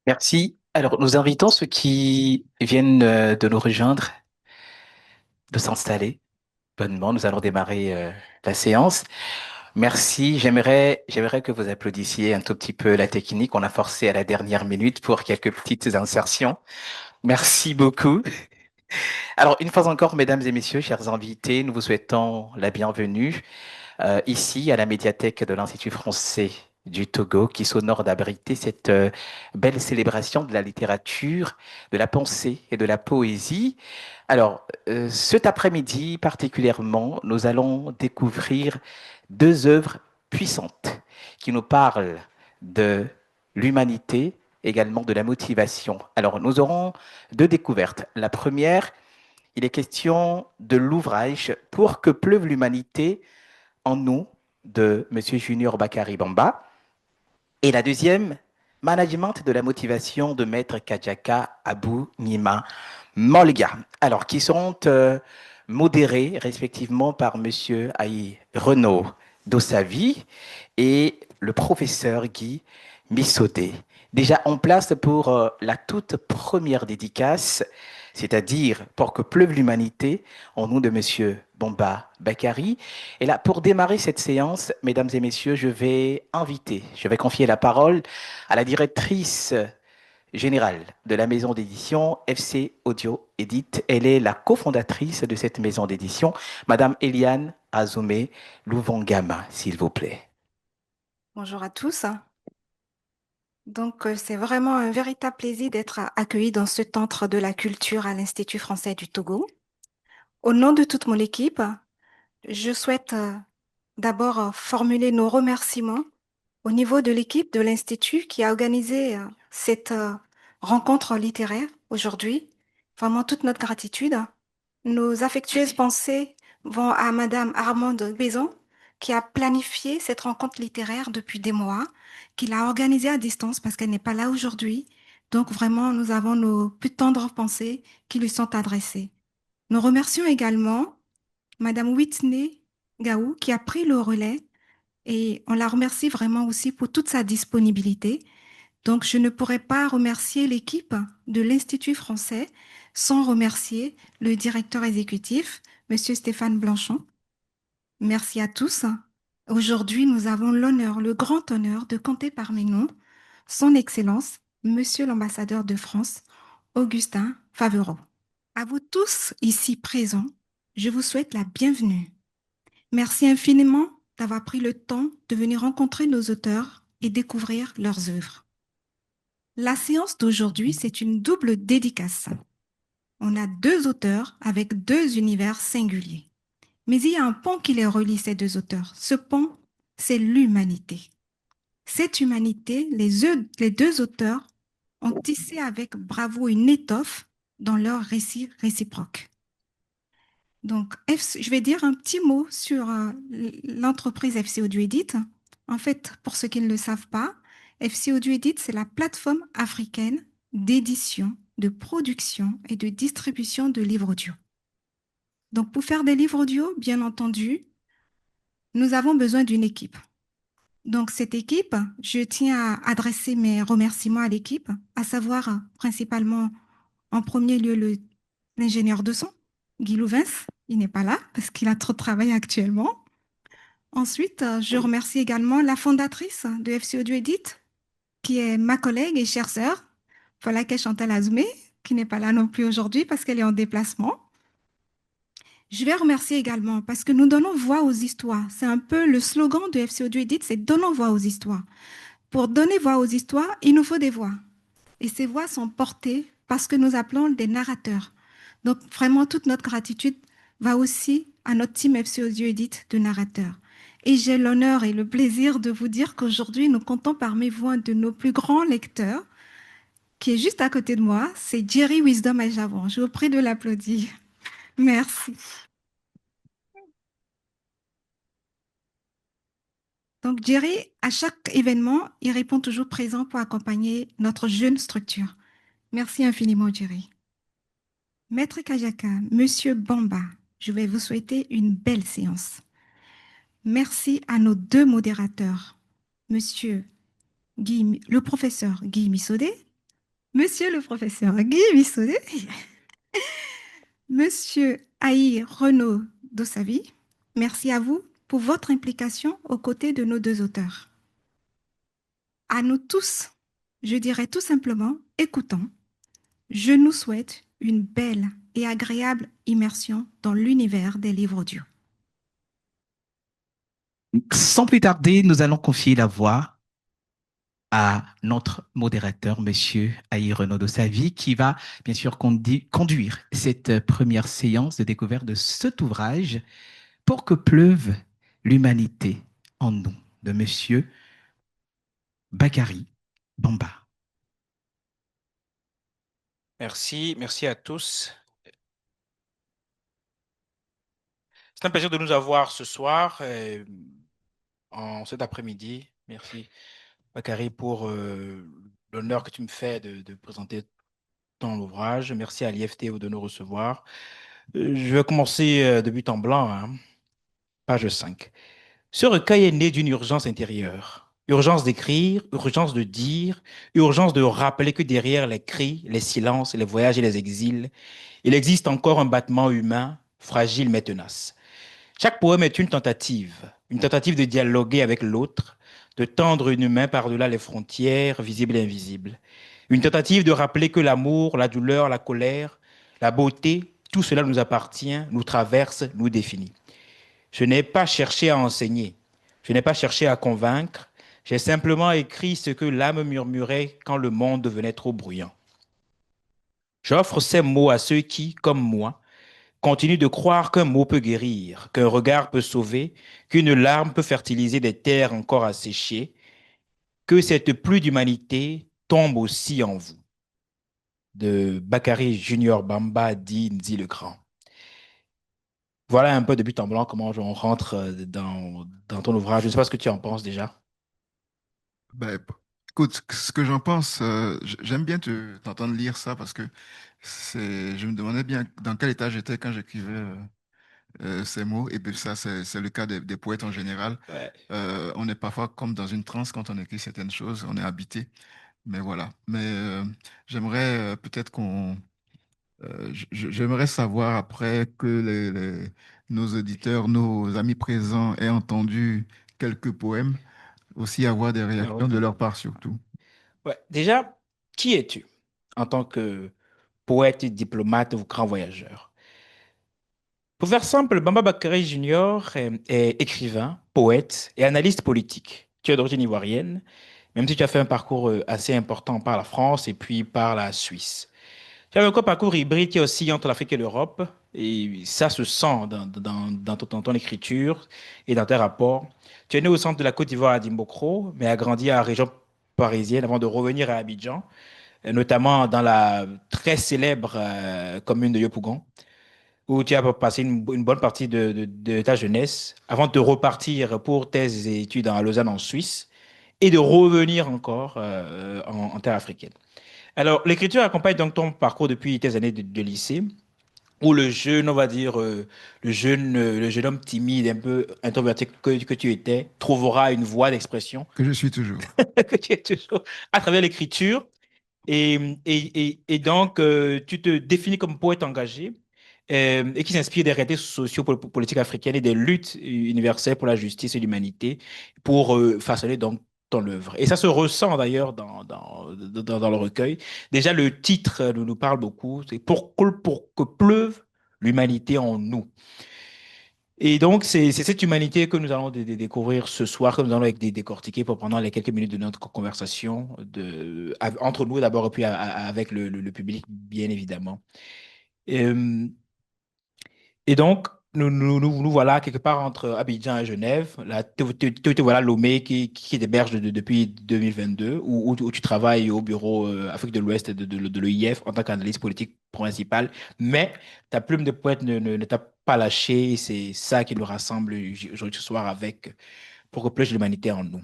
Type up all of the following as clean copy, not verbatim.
Merci. Alors, nous invitons ceux qui viennent de nous rejoindre de s'installer bonnement. Nous allons démarrer la séance. Merci. J'aimerais que vous applaudissiez un tout petit peu la technique. On a forcé à la dernière minute pour quelques petites insertions. Merci beaucoup. Alors, une fois encore, mesdames et messieurs, chers invités, nous vous souhaitons la bienvenue ici à la médiathèque de l'Institut français du Togo qui s'honore d'abriter cette belle célébration de la littérature, de la pensée et de la poésie. Alors, cet après-midi particulièrement, nous allons découvrir deux œuvres puissantes qui nous parlent de l'humanité, également de la motivation. Alors, nous aurons deux découvertes. La première, il est question de l'ouvrage Pour que pleuve l'humanité en nous de Monsieur Junior Bakary Bamba. Et la deuxième, Management de la motivation de Maître Kajaka Abou Nima Molga. Alors, qui seront modérés respectivement par Monsieur Aïe Renaud Dossavi et le professeur Guy Missodé. Déjà en place pour la toute première dédicace, c'est-à-dire pour que pleuve l'humanité, en nom de Monsieur Bomba Bakary. Et là, pour démarrer cette séance, mesdames et messieurs, je vais confier la parole à la directrice générale de la maison d'édition FC Audio Edit. Elle est la cofondatrice de cette maison d'édition, Madame Eliane Azoumé Louvongama, s'il vous plaît. Bonjour à tous. C'est vraiment un véritable plaisir d'être accueilli dans ce centre de la culture à l'Institut français du Togo. Au nom de toute mon équipe, je souhaite d'abord formuler nos remerciements au niveau de l'équipe de l'Institut qui a organisé cette rencontre littéraire aujourd'hui. Vraiment toute notre gratitude. Nos affectueuses pensées vont à Madame Armande Bézon, qui a planifié cette rencontre littéraire depuis des mois, qui l'a organisée à distance parce qu'elle n'est pas là aujourd'hui. Donc vraiment, nous avons nos plus tendres pensées qui lui sont adressées. Nous remercions également Madame Whitney Gaou, qui a pris le relais et on la remercie vraiment aussi pour toute sa disponibilité. Donc, je ne pourrais pas remercier l'équipe de l'Institut français sans remercier le directeur exécutif, Monsieur Stéphane Blanchon. Merci à tous. Aujourd'hui, nous avons l'honneur, le grand honneur de compter parmi nous Son Excellence, Monsieur l'ambassadeur de France, Augustin Favereau. À vous tous ici présents, je vous souhaite la bienvenue. Merci infiniment d'avoir pris le temps de venir rencontrer nos auteurs et découvrir leurs œuvres. La séance d'aujourd'hui, c'est une double dédicace. On a deux auteurs avec deux univers singuliers. Mais il y a un pont qui les relie, ces deux auteurs. Ce pont, c'est l'humanité. Cette humanité, les deux auteurs ont tissé avec bravoure une étoffe dans leur récit réciproque. Donc, je vais dire un petit mot sur l'entreprise FC Audio Edit. En fait, pour ceux qui ne le savent pas, FC Audio Edit, c'est la plateforme africaine d'édition, de production et de distribution de livres audio. Donc, pour faire des livres audio, bien entendu, nous avons besoin d'une équipe. Donc, cette équipe, je tiens à adresser mes remerciements à l'équipe, à savoir principalement en premier lieu l'ingénieur de son, Guy Louvens. Il n'est pas là parce qu'il a trop travaillé actuellement. Ensuite, je remercie également la fondatrice de FC Audio Edit, qui est ma collègue et chère sœur, Folake Chantal Azoumé, qui n'est pas là non plus aujourd'hui parce qu'elle est en déplacement. Je vais remercier également parce que nous donnons voix aux histoires. C'est un peu le slogan de FC Audio Edit, c'est donnons voix aux histoires. Pour donner voix aux histoires, il nous faut des voix. Et ces voix sont portées parce que nous appelons des narrateurs. Donc vraiment, toute notre gratitude va aussi à notre team FC Audio Edit de narrateurs. Et j'ai l'honneur et le plaisir de vous dire qu'aujourd'hui, nous comptons parmi vous un de nos plus grands lecteurs, qui est juste à côté de moi, c'est Jerry Wisdom Aljavon. Je vous prie de l'applaudir. Merci. Donc Jerry, à chaque événement, il répond toujours présent pour accompagner notre jeune structure. Merci infiniment, Jerry. Maître Kajaka, Monsieur Bamba, je vais vous souhaiter une belle séance. Merci à nos deux modérateurs, Monsieur le professeur Guy Missodé Monsieur le professeur Guy Bissonnet, Monsieur Aïe Renaud Dossavi, merci à vous pour votre implication aux côtés de nos deux auteurs. À nous tous, je dirais tout simplement, écoutons, je nous souhaite une belle et agréable immersion dans l'univers des livres audio. Sans plus tarder, nous allons confier la voix à notre modérateur, Monsieur Aïe Renaud de Savy, qui va bien sûr conduire cette première séance de découverte de cet ouvrage pour que pleuve l'humanité en nous, de Monsieur Bakary Bamba. Merci, merci à tous. C'est un plaisir de nous avoir ce soir, en cet après-midi. Merci, Bakary, pour l'honneur que tu me fais de présenter ton ouvrage. Merci à l'IFT de nous recevoir. Je vais commencer de but en blanc, hein. Page 5. Ce recueil est né d'une urgence intérieure. Urgence d'écrire, urgence de dire, urgence de rappeler que derrière les cris, les silences, les voyages et les exils, il existe encore un battement humain, fragile mais tenace. Chaque poème est une tentative de dialoguer avec l'autre, de tendre une main par-delà les frontières visibles et invisibles. Une tentative de rappeler que l'amour, la douleur, la colère, la beauté, tout cela nous appartient, nous traverse, nous définit. Je n'ai pas cherché à enseigner, je n'ai pas cherché à convaincre, j'ai simplement écrit ce que l'âme murmurait quand le monde devenait trop bruyant. J'offre ces mots à ceux qui, comme moi, continuent de croire qu'un mot peut guérir, qu'un regard peut sauver, qu'une larme peut fertiliser des terres encore asséchées, que cette pluie d'humanité tombe aussi en vous. De Bakary Junior Bamba dit Nzi le Grand. Voilà un peu de but en blanc comment on rentre dans ton ouvrage. Je ne sais pas ce que tu en penses déjà. Ben, écoute, ce que j'en pense, j'aime bien t'entendre lire ça parce que je me demandais bien dans quel état j'étais quand j'écrivais ces mots. Et puis ça, c'est le cas des poètes en général. Ouais. On est parfois comme dans une transe quand on écrit certaines choses, on est habité. Mais voilà. Mais j'aimerais peut-être j'aimerais savoir après que nos auditeurs, nos amis présents aient entendu quelques poèmes, aussi avoir des Ah réactions oui. de leur part surtout. Ouais. Déjà, qui es-tu en tant que poète, diplomate ou grand voyageur? Pour faire simple, Bamba Bakary Junior est écrivain, poète et analyste politique. Tu es d'origine ivoirienne, même si tu as fait un parcours assez important par la France et puis par la Suisse. Tu as un parcours hybride qui est aussi entre l'Afrique et l'Europe, et ça se sent dans ton écriture et dans tes rapports. Tu es né au centre de la Côte d'Ivoire à Dimbokro, mais a grandi à la région parisienne avant de revenir à Abidjan, notamment dans la très célèbre commune de Yopougon, où tu as passé une bonne partie de ta jeunesse avant de repartir pour tes études à Lausanne en Suisse et de revenir encore en terre africaine. Alors, l'écriture accompagne donc ton parcours depuis tes années de lycée, où le jeune, on va dire, le jeune homme timide, un peu introverti que tu étais, trouvera une voie d'expression Que je suis toujours. que tu es toujours à travers l'écriture. Et donc, tu te définis comme poète engagé et qui s'inspire des réalités sociopolitiques africaines et des luttes universelles pour la justice et l'humanité pour façonner donc ton œuvre. Et ça se ressent d'ailleurs dans le recueil. Déjà, le titre nous parle beaucoup, c'est pour que pleuve l'humanité en nous. Et donc, c'est cette humanité que nous allons découvrir ce soir, que nous allons décortiquer pour pendant les quelques minutes de notre conversation, entre nous d'abord et puis avec le public, bien évidemment. Euh, et donc, nous voilà quelque part entre Abidjan et Genève. Là, te voilà Lomé qui t'héberge depuis 2022, où tu travailles au bureau Afrique de l'Ouest de l'EIF en tant qu'analyste politique principal. Mais ta plume de poète ne t'a pas lâché. Et c'est ça qui nous rassemble aujourd'hui ce soir pour que plus l'humanité en nous.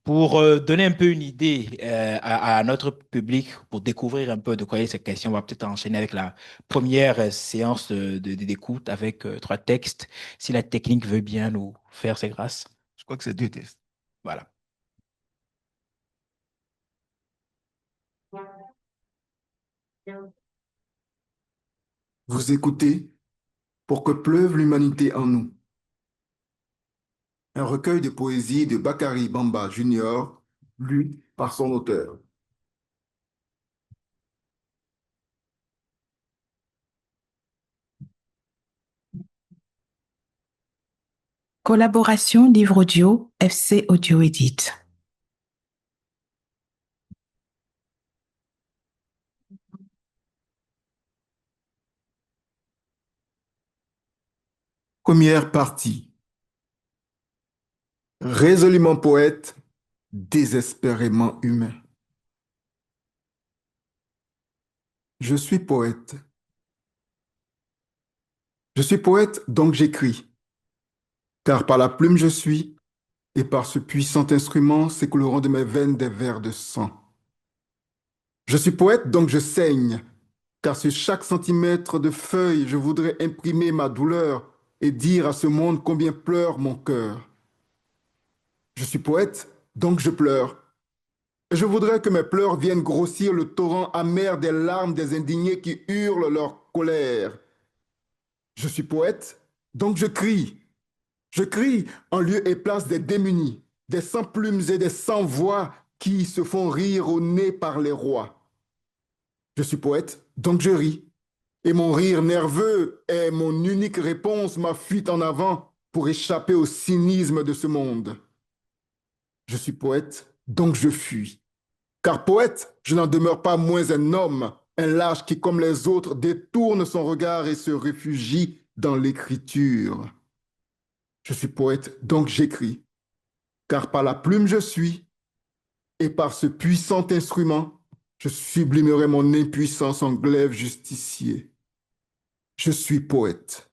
Pour donner un peu une idée à notre public, pour découvrir un peu de quoi est cette question, on va peut-être enchaîner avec la première séance d'écoute avec trois textes, si la technique veut bien nous faire ses grâces. Je crois que c'est deux tests. Voilà. Vous écoutez pour que pleuve l'humanité en nous. Un recueil de poésie de Bakary Bamba Jr., lu par son auteur. Collaboration Livre Audio FC Audio Edit. Première partie. Résolument poète, désespérément humain. Je suis poète. Je suis poète, donc j'écris. Car par la plume je suis, et par ce puissant instrument s'écouleront de mes veines des vers de sang. Je suis poète, donc je saigne, car sur chaque centimètre de feuille, je voudrais imprimer ma douleur et dire à ce monde combien pleure mon cœur. Je suis poète, donc je pleure. Et je voudrais que mes pleurs viennent grossir le torrent amer des larmes des indignés qui hurlent leur colère. Je suis poète, donc je crie. Je crie en lieu et place des démunis, des sans-plumes et des sans-voix qui se font rire au nez par les rois. Je suis poète, donc je ris. Et mon rire nerveux est mon unique réponse, ma fuite en avant pour échapper au cynisme de ce monde. Je suis poète, donc je fuis. Car poète, je n'en demeure pas moins un homme, un lâche qui, comme les autres, détourne son regard et se réfugie dans l'écriture. Je suis poète, donc j'écris. Car par la plume je suis, et par ce puissant instrument, je sublimerai mon impuissance en glaive justicier. Je suis poète.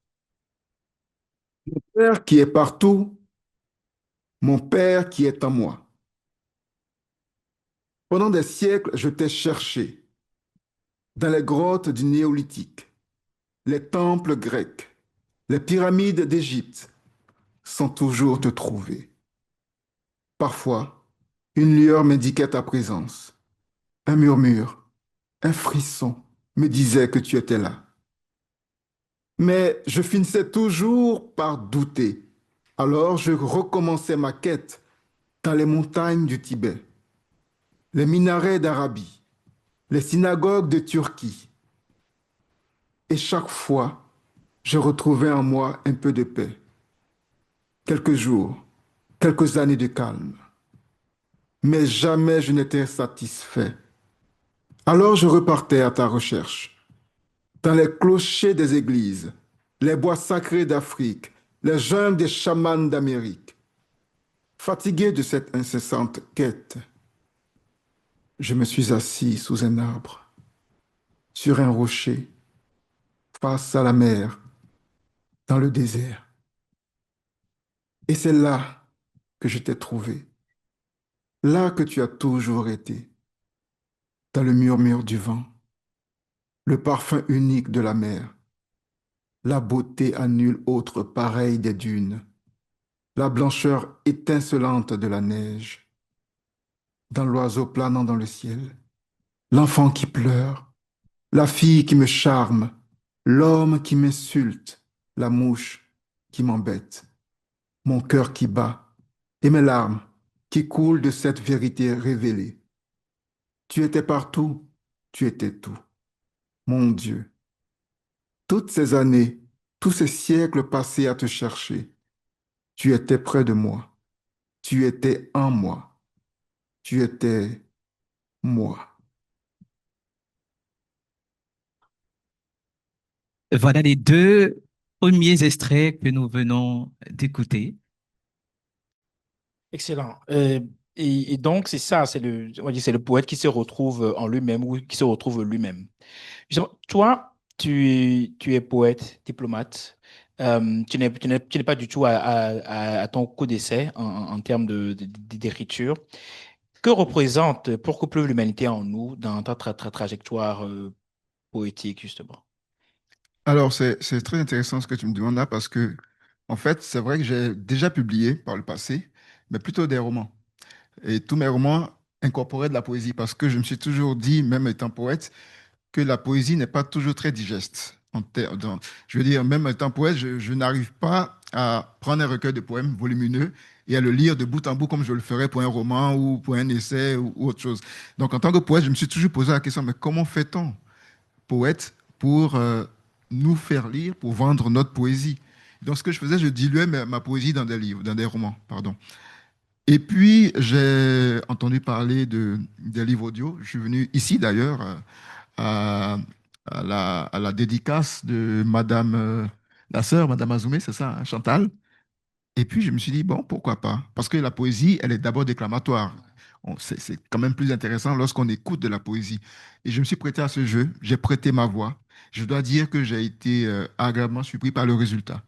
Mon Père qui est partout, mon Père qui est en moi. Pendant des siècles, je t'ai cherché dans les grottes du néolithique, les temples grecs, les pyramides d'Égypte, sans toujours te trouver. Parfois, une lueur m'indiquait ta présence, un murmure, un frisson me disait que tu étais là. Mais je finissais toujours par douter. Alors je recommençais ma quête dans les montagnes du Tibet, les minarets d'Arabie, les synagogues de Turquie. Et chaque fois, je retrouvais en moi un peu de paix. Quelques jours, quelques années de calme. Mais jamais je n'étais satisfait. Alors je repartais à ta recherche, dans les clochers des églises, les bois sacrés d'Afrique, les jungles des chamans d'Amérique. Fatigué de cette incessante quête, je me suis assis sous un arbre, sur un rocher, face à la mer, dans le désert. Et c'est là que je t'ai trouvé, là que tu as toujours été, dans le murmure du vent, le parfum unique de la mer, la beauté à nul autre pareille des dunes, la blancheur étincelante de la neige, dans l'oiseau planant dans le ciel, l'enfant qui pleure, la fille qui me charme, l'homme qui m'insulte, la mouche qui m'embête, mon cœur qui bat et mes larmes qui coulent de cette vérité révélée. Tu étais partout, tu étais tout. Mon Dieu, toutes ces années, tous ces siècles passés à te chercher, tu étais près de moi, tu étais en moi, tu étais moi. Voilà les deux premiers extraits que nous venons d'écouter. Excellent. Et donc, c'est ça, on va dire, c'est le poète qui se retrouve en lui-même ou qui se retrouve lui-même. Justement, toi, tu es poète, diplomate. Tu n'es pas du tout à ton coup d'essai en termes d'écriture. Que représente Pour que pleuve l'humanité en nous dans ta trajectoire poétique, justement? Alors, c'est très intéressant ce que tu me demandes là parce que, en fait, c'est vrai que j'ai déjà publié par le passé, mais plutôt des romans. Et tous mes romans incorporaient de la poésie parce que je me suis toujours dit, même étant poète, que la poésie n'est pas toujours très digeste. Je veux dire, même étant poète, je n'arrive pas à prendre un recueil de poèmes volumineux et à le lire de bout en bout comme je le ferais pour un roman ou pour un essai ou autre chose. Donc, en tant que poète, je me suis toujours posé la question, mais comment fait-on, poète, pour nous faire lire, pour vendre notre poésie? Donc, ce que je faisais, je diluais ma poésie dans des livres, dans des romans, pardon. Et puis, j'ai entendu parler des livres audio. Je suis venu ici, d'ailleurs, à, à la dédicace de Madame, la sœur, Madame Azoumé, c'est ça, hein, Chantal. Et puis, je me suis dit, bon, pourquoi pas? Parce que la poésie, elle est d'abord déclamatoire. C'est quand même plus intéressant lorsqu'on écoute de la poésie. Et je me suis prêté à ce jeu, j'ai prêté ma voix. Je dois dire que j'ai été agréablement surpris par le résultat.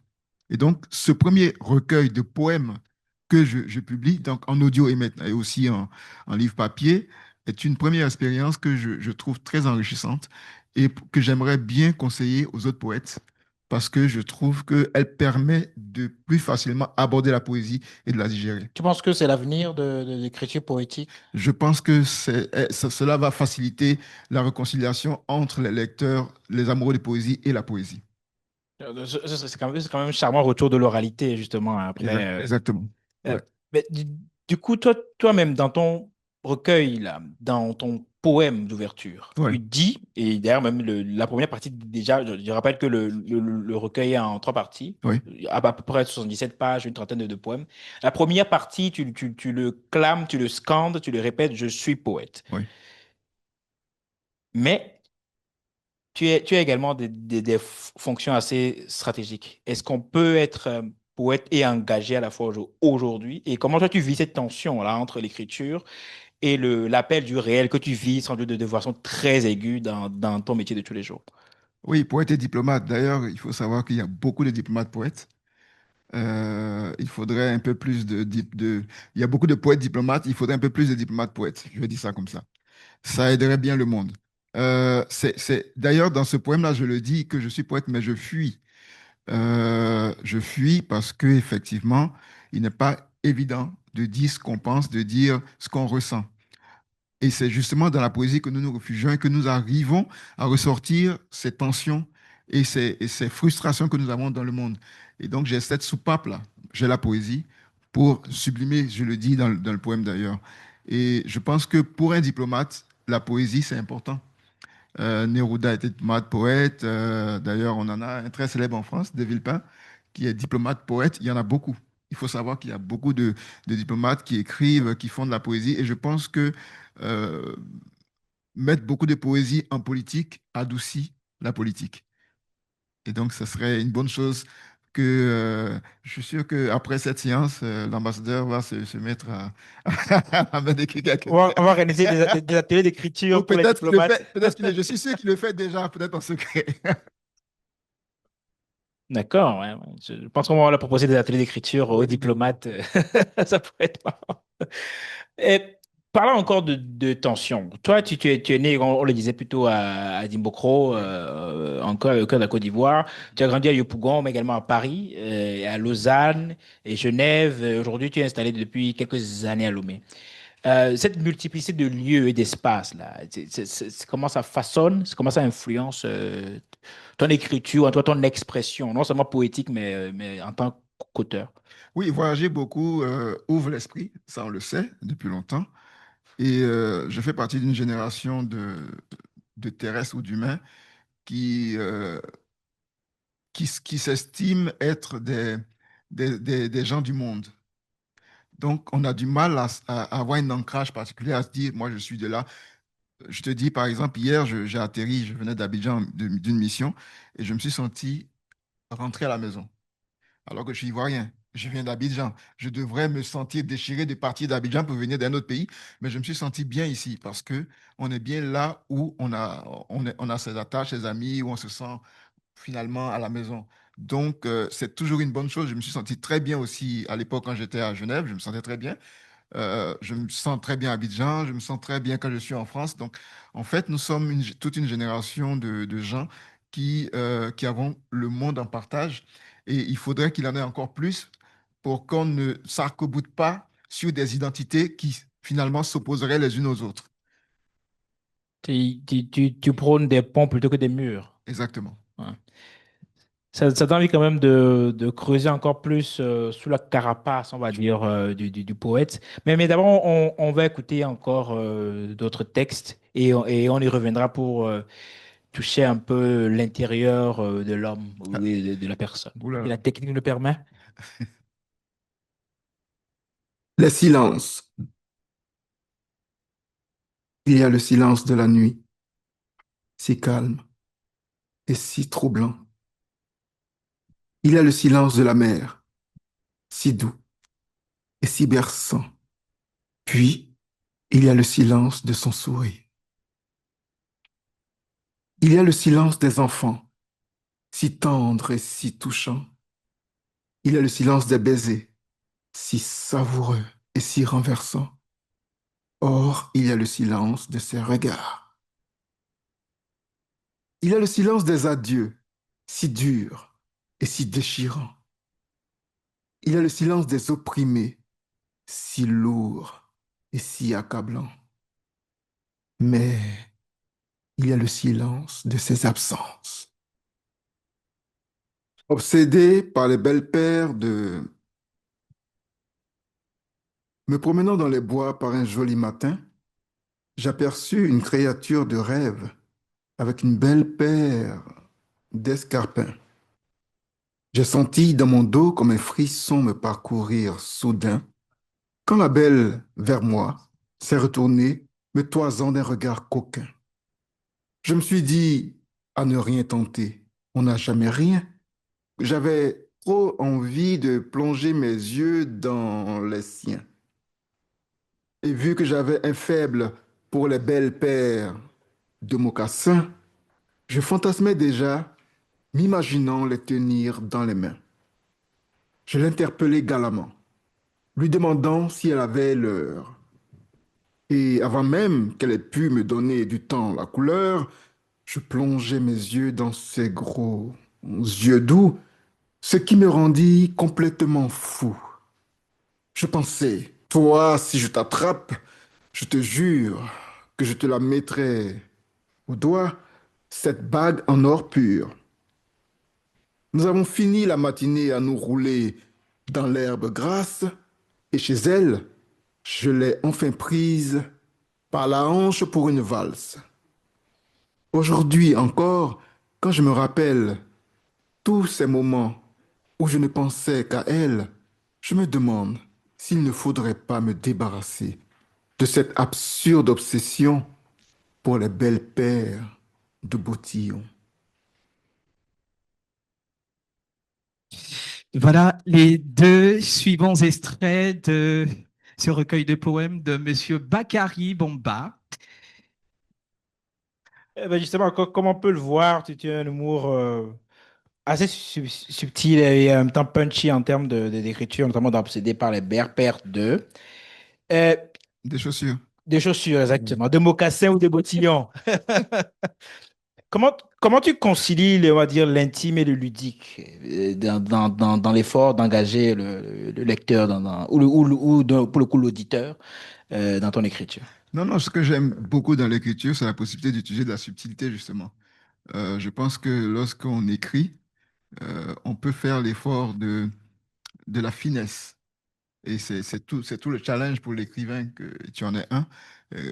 Et donc, ce premier recueil de poèmes que je publie, donc en audio et aussi en livre papier, est une première expérience que je trouve très enrichissante et que j'aimerais bien conseiller aux autres poètes parce que je trouve qu'elle permet de plus facilement aborder la poésie et de la digérer. Tu penses que c'est l'avenir de l'écriture poétique? Je pense que cela va faciliter la réconciliation entre les lecteurs, les amoureux de poésie et la poésie. C'est quand même un charmant retour de l'oralité, justement, après. Exactement. Euh, Ouais. mais du coup, toi-même, dans ton recueil, là, dans ton poème d'ouverture, Ouais. tu dis, et d'ailleurs, même la première partie, déjà, je rappelle que le recueil est en trois parties, Oui. à peu près 77 pages, une trentaine de poèmes. La première partie, tu le clames, tu le scandes, tu le répètes, je suis poète. Oui. Mais tu as également des fonctions assez stratégiques. Est-ce qu'on peut être poète et engagé à la fois aujourd'hui? Et comment toi, tu vis cette tension-là entre l'écriture et l'appel du réel que tu vis sans doute de façon très aiguë dans ton métier de tous les jours? Oui, poète et diplomate. D'ailleurs, il faut savoir qu'il y a beaucoup de diplomates poètes. Il faudrait un peu plus Il y a beaucoup de poètes diplomates, il faudrait un peu plus de diplomates poètes. Je vais dire ça comme ça. Ça aiderait bien le monde. D'ailleurs, dans ce poème-là, je le dis que je suis poète, mais je fuis. Je fuis parce que effectivement, il n'est pas évident de dire ce qu'on pense, de dire ce qu'on ressent. Et c'est justement dans la poésie que nous nous réfugions et que nous arrivons à ressortir ces tensions et ces frustrations que nous avons dans le monde. Et donc, j'ai cette soupape-là, j'ai la poésie pour sublimer, je le dis dans le poème d'ailleurs. Et je pense que pour un diplomate, la poésie, c'est important. Neruda était diplomate poète. D'ailleurs, on en a un très célèbre en France, De Villepin, qui est diplomate poète. Il y en a beaucoup. Il faut savoir qu'il y a beaucoup de diplomates qui écrivent, qui font de la poésie. Et je pense que euh, mettre beaucoup de poésie en politique adoucit la politique. Et donc, ce serait une bonne chose que je suis sûr qu'après cette séance, l'ambassadeur va se mettre à me décrire quelques On va organiser des ateliers Ou d'écriture pour les peut-être qu'il le diplomates. fait, peut-être qu'il je suis sûr qu'il le fait déjà, peut-être en secret. D'accord, ouais, ouais. Je pense qu'on va leur proposer des ateliers d'écriture aux Oui. diplomates. Ça pourrait être marrant. Et parlant encore de tension, toi, tu es né, on le disait plutôt à Dimbokro, encore au cœur de la Côte d'Ivoire. Tu as grandi à Yopougon, mais également à Paris, à Lausanne et Genève. Aujourd'hui, tu es installé depuis quelques années à Lomé. Cette multiplicité de lieux et d'espaces, là, comment ça façonne, comment ça influence ton écriture, toi, ton expression, non seulement poétique, mais en tant qu'auteur? Oui, voyager beaucoup ouvre l'esprit, ça on le sait depuis longtemps. Et je fais partie d'une génération de terrestres ou d'humains qui, qui s'estiment être des gens du monde. Donc, on a du mal à avoir un ancrage particulier, à se dire, moi, je suis de là. Je te dis, par exemple, hier, j'ai atterri, je venais d'Abidjan d'une mission, et je me suis senti rentrer à la maison, alors que je suis ivoirien. Je viens d'Abidjan. Je devrais me sentir déchiré de partir d'Abidjan pour venir d'un autre pays, mais je me suis senti bien ici parce que on est bien là où on a ses attaches, ses amis, où on se sent finalement à la maison. Donc, c'est toujours une bonne chose. Je me suis senti très bien aussi à l'époque quand j'étais à Genève. Je me sentais très bien. Je me sens très bien à Abidjan, je me sens très bien quand je suis en France. Donc, en fait, nous sommes toute une génération de gens qui avons le monde en partage et il faudrait qu'il en ait encore plus pour qu'on ne s'arc-boute pas sur des identités qui finalement s'opposeraient les unes aux autres. Tu prônes des ponts plutôt que des murs. Exactement. Ouais. Ça donne envie quand même de creuser encore plus sous la carapace, on va dire, du poète. Mais d'abord, on va écouter encore d'autres textes et on y reviendra pour toucher un peu l'intérieur de l'homme ou Ah, de la personne. Si oula. la technique le permet. Les silences. Il y a le silence de la nuit, si calme et si troublant. Il y a le silence de la mer, si doux et si berçant. Puis, il y a le silence de son sourire. Il y a le silence des enfants, si tendre et si touchant. Il y a le silence des baisers, si savoureux et si renversant. Or, il y a le silence de ses regards. Il y a le silence des adieux, si dur et si déchirant. Il y a le silence des opprimés, si lourd et si accablant. Mais il y a le silence de ses absences. Obsédé par les belles paires de... Me promenant dans les bois par un joli matin, j'aperçus une créature de rêve avec une belle paire d'escarpins. J'ai senti dans mon dos comme un frisson me parcourir soudain quand la belle, vers moi, s'est retournée, me toisant d'un regard coquin. Je me suis dit, à ne rien tenter, on n'a jamais rien. J'avais trop envie de plonger mes yeux dans les siens. Et vu que j'avais un faible pour les belles paires de mocassins, je fantasmais déjà, m'imaginant les tenir dans les mains. Je l'interpellai galamment, lui demandant si elle avait l'heure. Et avant même qu'elle ait pu me donner du temps la couleur, je plongeai mes yeux dans ses gros yeux doux, ce qui me rendit complètement fou. Je pensais, toi, si je t'attrape, je te jure que je te la mettrai au doigt, cette bague en or pur. Nous avons fini la matinée à nous rouler dans l'herbe grasse, et chez elle, je l'ai enfin prise par la hanche pour une valse. Aujourd'hui encore, quand je me rappelle tous ces moments où je ne pensais qu'à elle, je me demande s'il ne faudrait pas me débarrasser de cette absurde obsession pour les belles paires de bottillons. Voilà les deux suivants extraits de ce recueil de poèmes de Monsieur Bakary Bomba. Eh ben justement, comme on peut le voir, tu as un humour assez subtil et en même temps punchy en termes d'écriture, notamment d'obsédé par les berbères de. Euh, Des chaussures. des chaussures, exactement. De mocassins ou de bottillons. Comment tu concilies, on va dire, l'intime et le ludique dans l'effort d'engager le lecteur pour le coup l'auditeur dans ton écriture? Non, non, ce que j'aime beaucoup dans l'écriture, c'est la possibilité d'utiliser de la subtilité, justement. Je pense que lorsqu'on écrit, on peut faire l'effort de la finesse. Et c'est tout le challenge pour l'écrivain que tu en es un. Euh,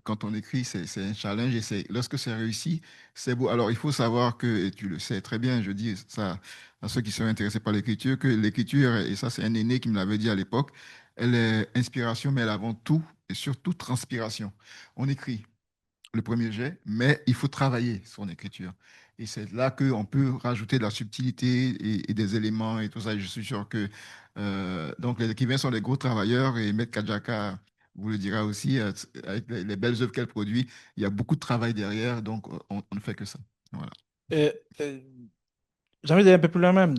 Quand on écrit, c'est un challenge et lorsque c'est réussi, c'est beau. Alors, il faut savoir que, et tu le sais très bien, je dis ça à ceux qui seraient intéressés par l'écriture, que l'écriture, et ça, c'est un aîné qui me l'avait dit à l'époque, elle est inspiration, mais elle est avant tout et surtout transpiration. On écrit le premier jet, mais il faut travailler son écriture. Et c'est là qu'on peut rajouter de la subtilité et des éléments et tout ça. Et je suis sûr que donc les écrivains sont des gros travailleurs et Maître Kajaka vous le dira aussi, avec les belles œuvres qu'elle produit, il y a beaucoup de travail derrière, donc on ne fait que ça. Voilà. Euh, euh, J'ai envie d'aller un peu plus loin même,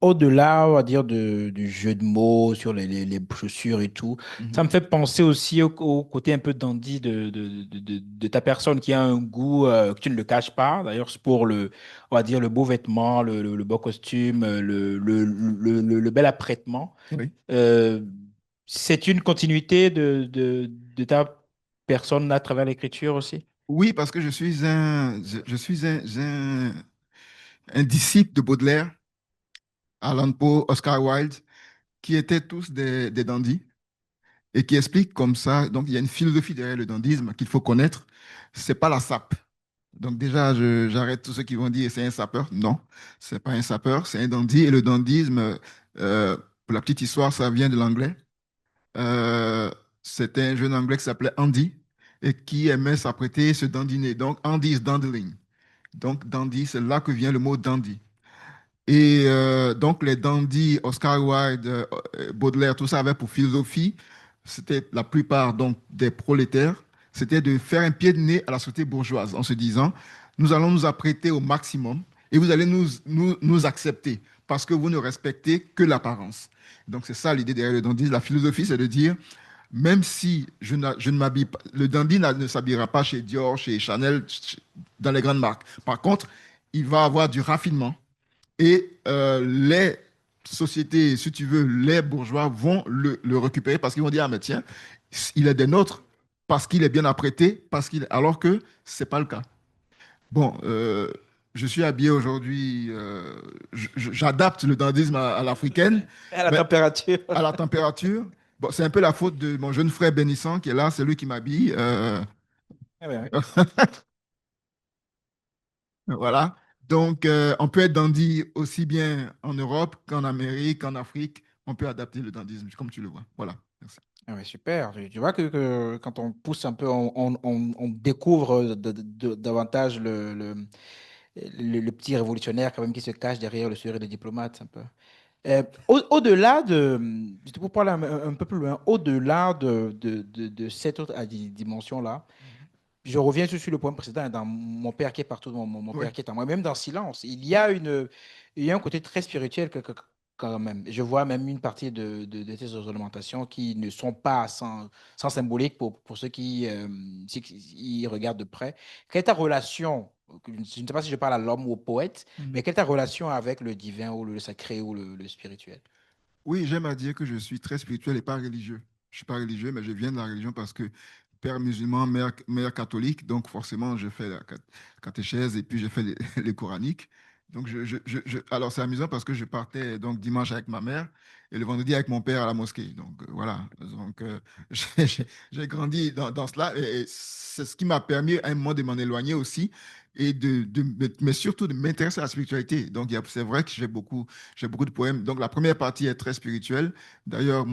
au-delà, on va dire, du jeu de mots sur les chaussures et tout. Mhm. Ça me fait penser aussi au côté un peu dandy de ta personne qui a un goût que tu ne le caches pas. D'ailleurs, c'est pour on va dire, le beau vêtement, le beau costume, le bel apprêtement. Oui. Euh, c'est une continuité de ta personne à travers l'écriture aussi? Oui, parce que je suis un disciple de Baudelaire, Allan Poe, Oscar Wilde, qui étaient tous des dandys et qui expliquent comme ça. Donc, il y a une philosophie derrière le dandysme qu'il faut connaître. C'est pas la sape. Donc, déjà, j'arrête tous ceux qui vont dire c'est un sapeur. Non, c'est pas un sapeur, c'est un dandy. Et le dandysme, pour la petite histoire, ça vient de l'anglais. Euh, C'était un jeune anglais qui s'appelait Andy et qui aimait s'apprêter et se dandiner. Donc, Andy is dandling. Donc, dandy, c'est là que vient le mot dandy. Et donc, les dandys, Oscar Wilde, Baudelaire, tout ça avait pour philosophie, c'était la plupart donc des prolétaires, c'était de faire un pied de nez à la société bourgeoise en se disant, nous allons nous apprêter au maximum et vous allez nous accepter parce que vous ne respectez que l'apparence. Donc, c'est ça l'idée derrière le dandy. La philosophie, c'est de dire, même si je ne m'habille pas, le dandy ne s'habillera pas chez Dior, chez Chanel, dans les grandes marques. Par contre, il va avoir du raffinement et les sociétés, si tu veux, les bourgeois vont le récupérer parce qu'ils vont dire, ah mais tiens, il est des nôtres, parce qu'il est bien apprêté, alors que c'est pas le cas. Bon, je suis habillé aujourd'hui, j'adapte le dandisme à l'africaine, À la mais température. à la température. Bon, c'est un peu la faute de mon jeune frère Bénissant qui est là, c'est lui qui m'habille. Ah ben Voilà. Donc, on peut être dandy aussi bien en Europe qu'en Amérique, qu'en Afrique. On peut adapter le dandisme, comme tu le vois. Voilà. Merci. Ah ouais, super. Tu vois que quand on pousse un peu, on découvre davantage le petit révolutionnaire quand même qui se cache derrière le sourire des diplomates un peu. Au-delà de, juste pour parler un peu plus loin, au-delà de cette autre dimension-là, je reviens sur le point précédent, dans mon père qui est partout, mon Oui. père qui est en moi, même dans Silence, il y a un côté très spirituel quand même. Je vois même une partie de ces ornementations qui ne sont pas sans symbolique pour ceux qui regardent de près. Quelle est ta relation, je ne sais pas si je parle à l'homme ou au poète, mais quelle est ta relation avec le divin ou le sacré ou le spirituel? Oui, j'aime à dire que je suis très spirituel et pas religieux. Je suis pas religieux, mais je viens de la religion parce que père musulman, mère catholique, donc forcément, je fais la catéchèse et puis je fais les coraniques. Donc, alors, c'est amusant parce que je partais donc dimanche avec ma mère et le vendredi avec mon père à la mosquée. Donc, voilà. Donc, j'ai grandi dans cela et c'est ce qui m'a permis à un moment de m'en éloigner aussi et mais surtout de m'intéresser à la spiritualité. Donc, c'est vrai que j'ai beaucoup de poèmes. Donc, la première partie est très spirituelle. D'ailleurs,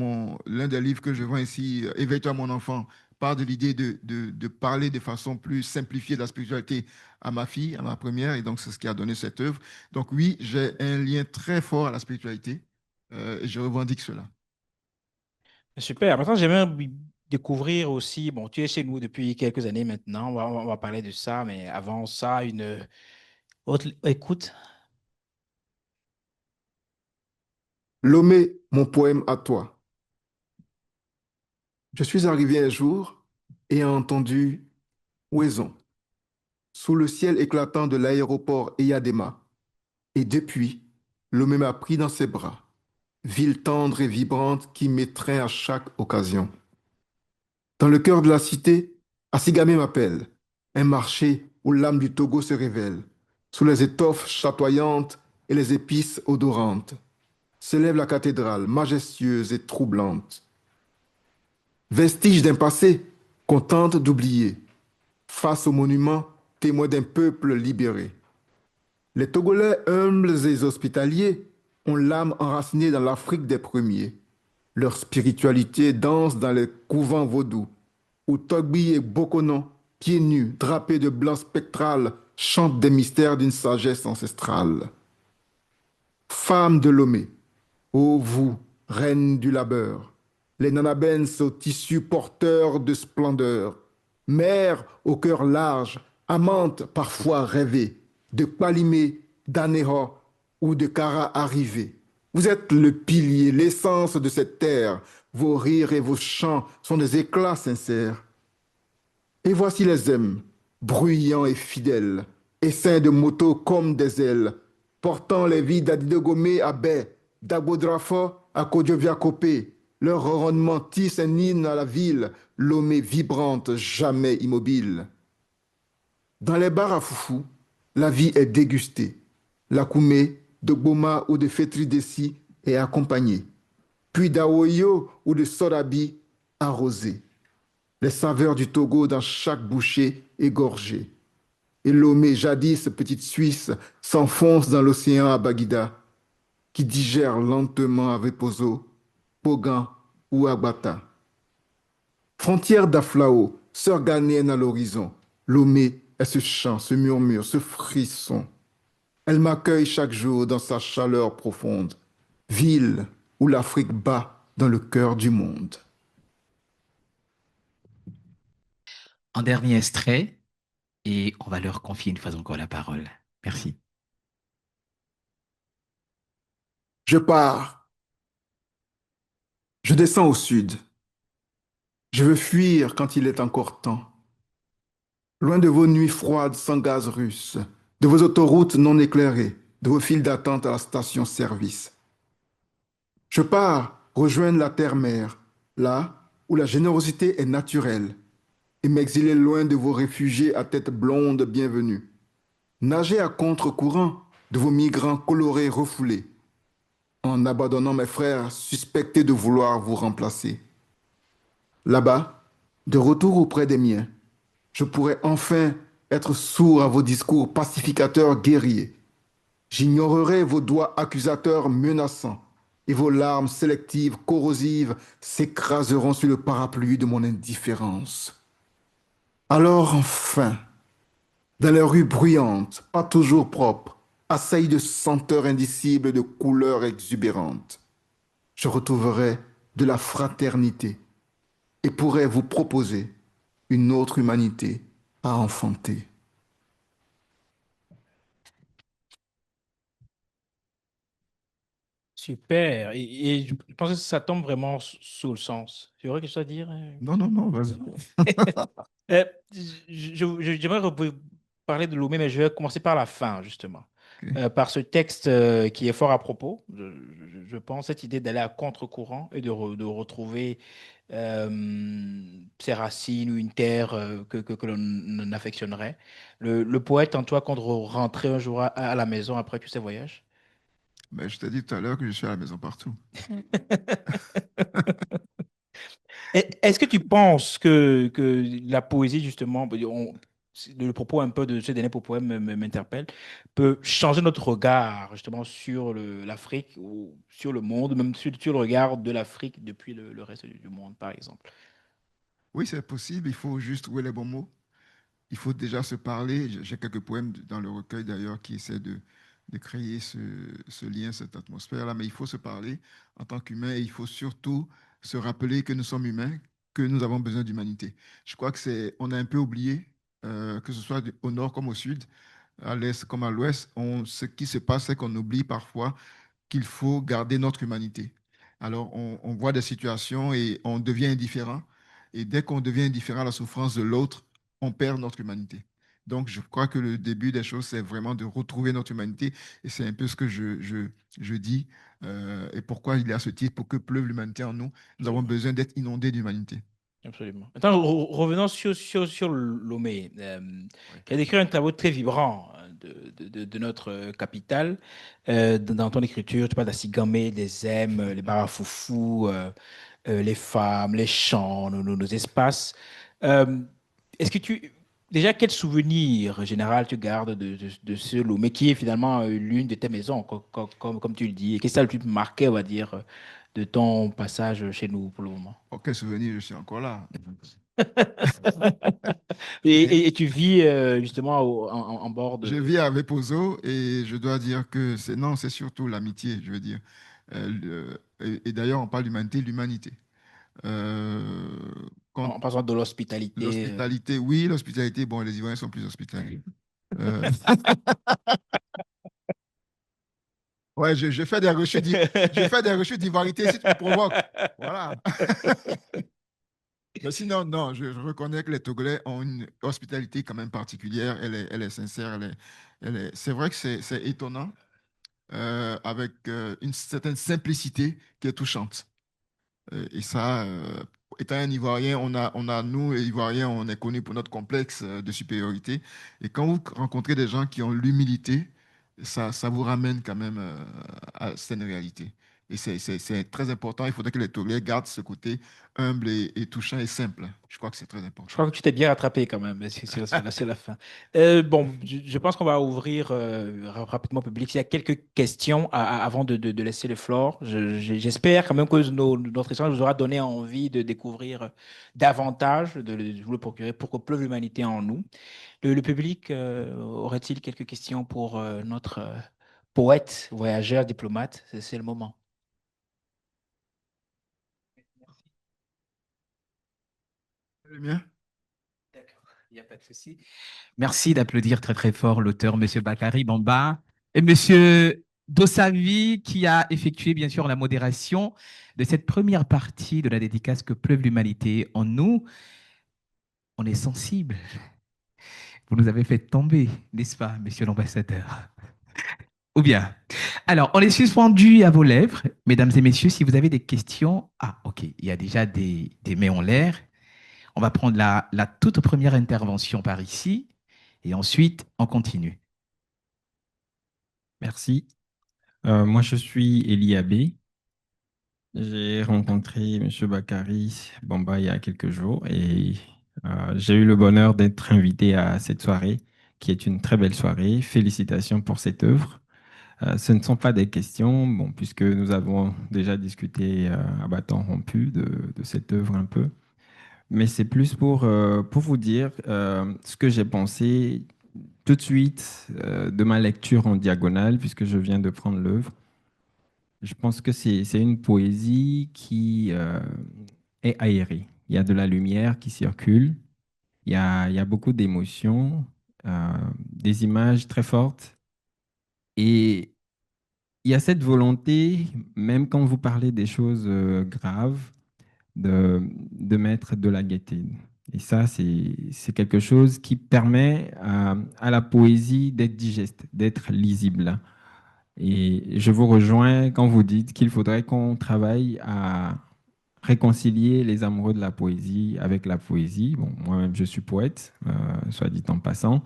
l'un des livres que je vends ici, Éveille-toi, mon enfant, part de l'idée de parler de façon plus simplifiée de la spiritualité à ma fille, à ma première. Et donc, c'est ce qui a donné cette œuvre. Donc, oui, j'ai un lien très fort à la spiritualité et je revendique cela. Super. Maintenant, j'aimerais découvrir aussi, bon, tu es chez nous depuis quelques années maintenant, on va parler de ça, mais avant ça, une autre écoute. Lomé, mon poème à toi. Je suis arrivé un jour et ai entendu Ouaison sous le ciel éclatant de l'aéroport Eyadema. Et depuis, Lomé m'a pris dans ses bras, ville tendre et vibrante qui m'étreint à chaque occasion. Dans le cœur de la cité, Assigamé m'appelle, un marché où l'âme du Togo se révèle, sous les étoffes chatoyantes et les épices odorantes. S'élève la cathédrale, majestueuse et troublante. Vestige d'un passé qu'on tente d'oublier, face au monument, témoin d'un peuple libéré. Les Togolais humbles et hospitaliers ont l'âme enracinée dans l'Afrique des premiers. Leur spiritualité danse dans les couvents vaudous, où Togbi et Bokonon, pieds nus, drapés de blanc spectral, chantent des mystères d'une sagesse ancestrale. Femmes de Lomé, ô vous, reines du labeur, les nanabens aux tissus porteurs de splendeur, mères au cœur large, amantes parfois rêvées, de Palimé, d'Anéra ou de Kara arrivée. Vous êtes le pilier, l'essence de cette terre. Vos rires et vos chants sont des éclats sincères. Et voici les hommes, bruyants et fidèles, essaims de moto comme des ailes, portant les vies d'Adidogomé à Baie, d'Abodrafa à Kodjoviakopé, Leur ronronnement tisse un hymne à la ville, Lomé vibrante, jamais immobile. Dans les bars à foufou, la vie est dégustée. La koumé, de Gboma ou de Fétri-Dessi est accompagnée. Puis d'Awoyo ou de Sorabi arrosée. Les saveurs du Togo dans chaque bouchée égorgée. Et Lomé, jadis petite Suisse, s'enfonce dans l'océan à Baguida, qui digère lentement à Reposo, Pogan ou Agbata. Frontière d'Aflao, sœur ghanéenne à l'horizon, Lomé est ce chant, ce murmure, ce frisson. Elle m'accueille chaque jour dans sa chaleur profonde, ville où l'Afrique bat dans le cœur du monde. Un dernier extrait et on va leur confier une fois encore la parole. Merci. Je pars, je descends au sud. Je veux fuir quand il est encore temps. Loin de vos nuits froides sans gaz russe, de vos autoroutes non éclairées, de vos files d'attente à la station-service. Je pars rejoindre la terre-mère, là où la générosité est naturelle, et m'exiler loin de vos réfugiés à tête blonde bienvenue. Nager à contre-courant de vos migrants colorés refoulés, en abandonnant mes frères suspectés de vouloir vous remplacer. Là-bas, de retour auprès des miens, je pourrais enfin être sourd à vos discours pacificateurs guerriers. J'ignorerai vos doigts accusateurs menaçants et vos larmes sélectives corrosives s'écraseront sur le parapluie de mon indifférence. Alors enfin, dans les rues bruyantes, pas toujours propres, assaillies de senteurs indicibles et de couleurs exubérantes, je retrouverai de la fraternité et pourrai vous proposer une autre humanité à enfanter. Super. Et je pense que ça tombe vraiment sous le sens. C'est vrai que je dois dire. Non, non, non, vas-y. Euh, j'aimerais parler de Lomé, mais je vais commencer par la fin, justement. Ok. Par ce texte qui est fort à propos. Je pense cette idée d'aller à contre-courant et de retrouver ses racines ou une terre que l'on affectionnerait. Le poète en toi compte rentrer un jour à la maison après tous ces voyages? Ben, je t'ai dit tout à l'heure que je suis à la maison partout. Est-ce que tu penses que la poésie, justement, le propos un peu de ce dernier poème m'interpelle, peut changer notre regard, justement, sur l'Afrique ou sur le monde, même sur le regard de l'Afrique depuis le reste du monde, par exemple? Oui, c'est possible, il faut juste trouver les bons mots. Il faut déjà se parler. J'ai quelques poèmes dans le recueil d'ailleurs qui essaient de créer ce lien, cette atmosphère-là, mais il faut se parler en tant qu'humain et il faut surtout se rappeler que nous sommes humains, que nous avons besoin d'humanité. Je crois que on a un peu oublié, que ce soit au nord comme au sud, à l'est comme à l'ouest, ce qui se passe, c'est qu'on oublie parfois qu'il faut garder notre humanité. Alors, on voit des situations et on devient indifférent. Et dès qu'on devient indifférent à la souffrance de l'autre, on perd notre humanité. Donc, je crois que le début des choses, c'est vraiment de retrouver notre humanité. Et c'est un peu ce que je dis. Et pourquoi il y a ce titre, pour que pleuve l'humanité en nous. Nous avons Absolument. besoin d'être inondés d'humanité. Absolument. Attends, revenons sur Lomé, Ouais. qui a décrit un tableau très vibrant hein, de notre capitale. Dans ton écriture, tu parles d'Assigamé, des Zèmes, les Barafoufous, les femmes, les champs, nos espaces. Euh, est-ce que tu... Déjà, quel souvenir général tu gardes de ce Lomé, qui est finalement l'une de tes maisons, comme tu le dis, et qu'est-ce qui t'a le plus marqué, on va dire, de ton passage chez nous pour le moment? Oh, quel souvenir, je suis encore là. Et tu vis justement en bord Je de... vis à Vepozo et je dois dire que non, c'est surtout l'amitié, je veux dire. Et d'ailleurs, on parle d'humanité, l'humanité. Euh, quand En passant de l'hospitalité. l'hospitalité, oui, l'hospitalité, bon, les Ivoiriens sont plus hospitaliers. Euh, ouais, je fais des rechutes, je fais des rechutes d'ivoirité si tu me provoques. Voilà. Mais sinon, non, je reconnais que les Togolais ont une hospitalité quand même particulière. Elle est sincère. C'est vrai que c'est étonnant, avec une certaine simplicité qui est touchante. Et ça, étant un Ivoirien, nous, les Ivoiriens, on est connus pour notre complexe de supériorité. Et quand vous rencontrez des gens qui ont l'humilité, ça vous ramène quand même à cette réalité. Et c'est très important. Il faudrait que les Togolais gardent ce côté humble et touchant et simple. Je crois que c'est très Je important. crois que tu t'es bien rattrapé quand même, mais c'est la fin. Bon, je pense qu'on va ouvrir rapidement au public. Il y a quelques questions avant de laisser le floor. J'espère quand même que notre échange vous aura donné envie de découvrir davantage, de vous le procurer pour que pleuve l'humanité en nous. Le public aurait-il quelques questions pour notre poète, voyageur, diplomate? C'est le moment. Le mien? D'accord, il n'y a pas de souci. Merci d'applaudir très très fort l'auteur, Monsieur Bakary Bamba, et Monsieur Dossavi, qui a effectué bien sûr la modération de cette première partie de la dédicace que pleuve l'humanité en nous. On est sensible. Vous nous avez fait tomber, n'est-ce pas, Monsieur l'ambassadeur? Ou bien. Alors, on est suspendu à vos lèvres, mesdames et messieurs, si vous avez des questions. Ah, ok, il y a déjà des mains en l'air. On va prendre la toute première intervention par ici, et ensuite, on continue. Merci. Moi, je suis Elie Abbé. J'ai rencontré M. Bakary Bamba il y a quelques jours et j'ai eu le bonheur d'être invité à cette soirée, qui est une très belle soirée. Félicitations pour cette œuvre. Ce ne sont pas des questions, bon, puisque nous avons déjà discuté à bâton rompu de cette œuvre un peu, mais c'est plus pour vous dire ce que j'ai pensé tout de suite de ma lecture en diagonale, puisque je viens de prendre l'œuvre. Je pense que c'est une poésie qui est aérée. Il y a de la lumière qui circule, il y a beaucoup d'émotions, des images très fortes. Et il y a cette volonté, même quand vous parlez des choses graves, de mettre de la gaieté. Et ça, c'est quelque chose qui permet à la poésie d'être digeste, d'être lisible. Et je vous rejoins quand vous dites qu'il faudrait qu'on travaille à réconcilier les amoureux de la poésie avec la poésie. Bon, moi-même, je suis poète, soit dit en passant.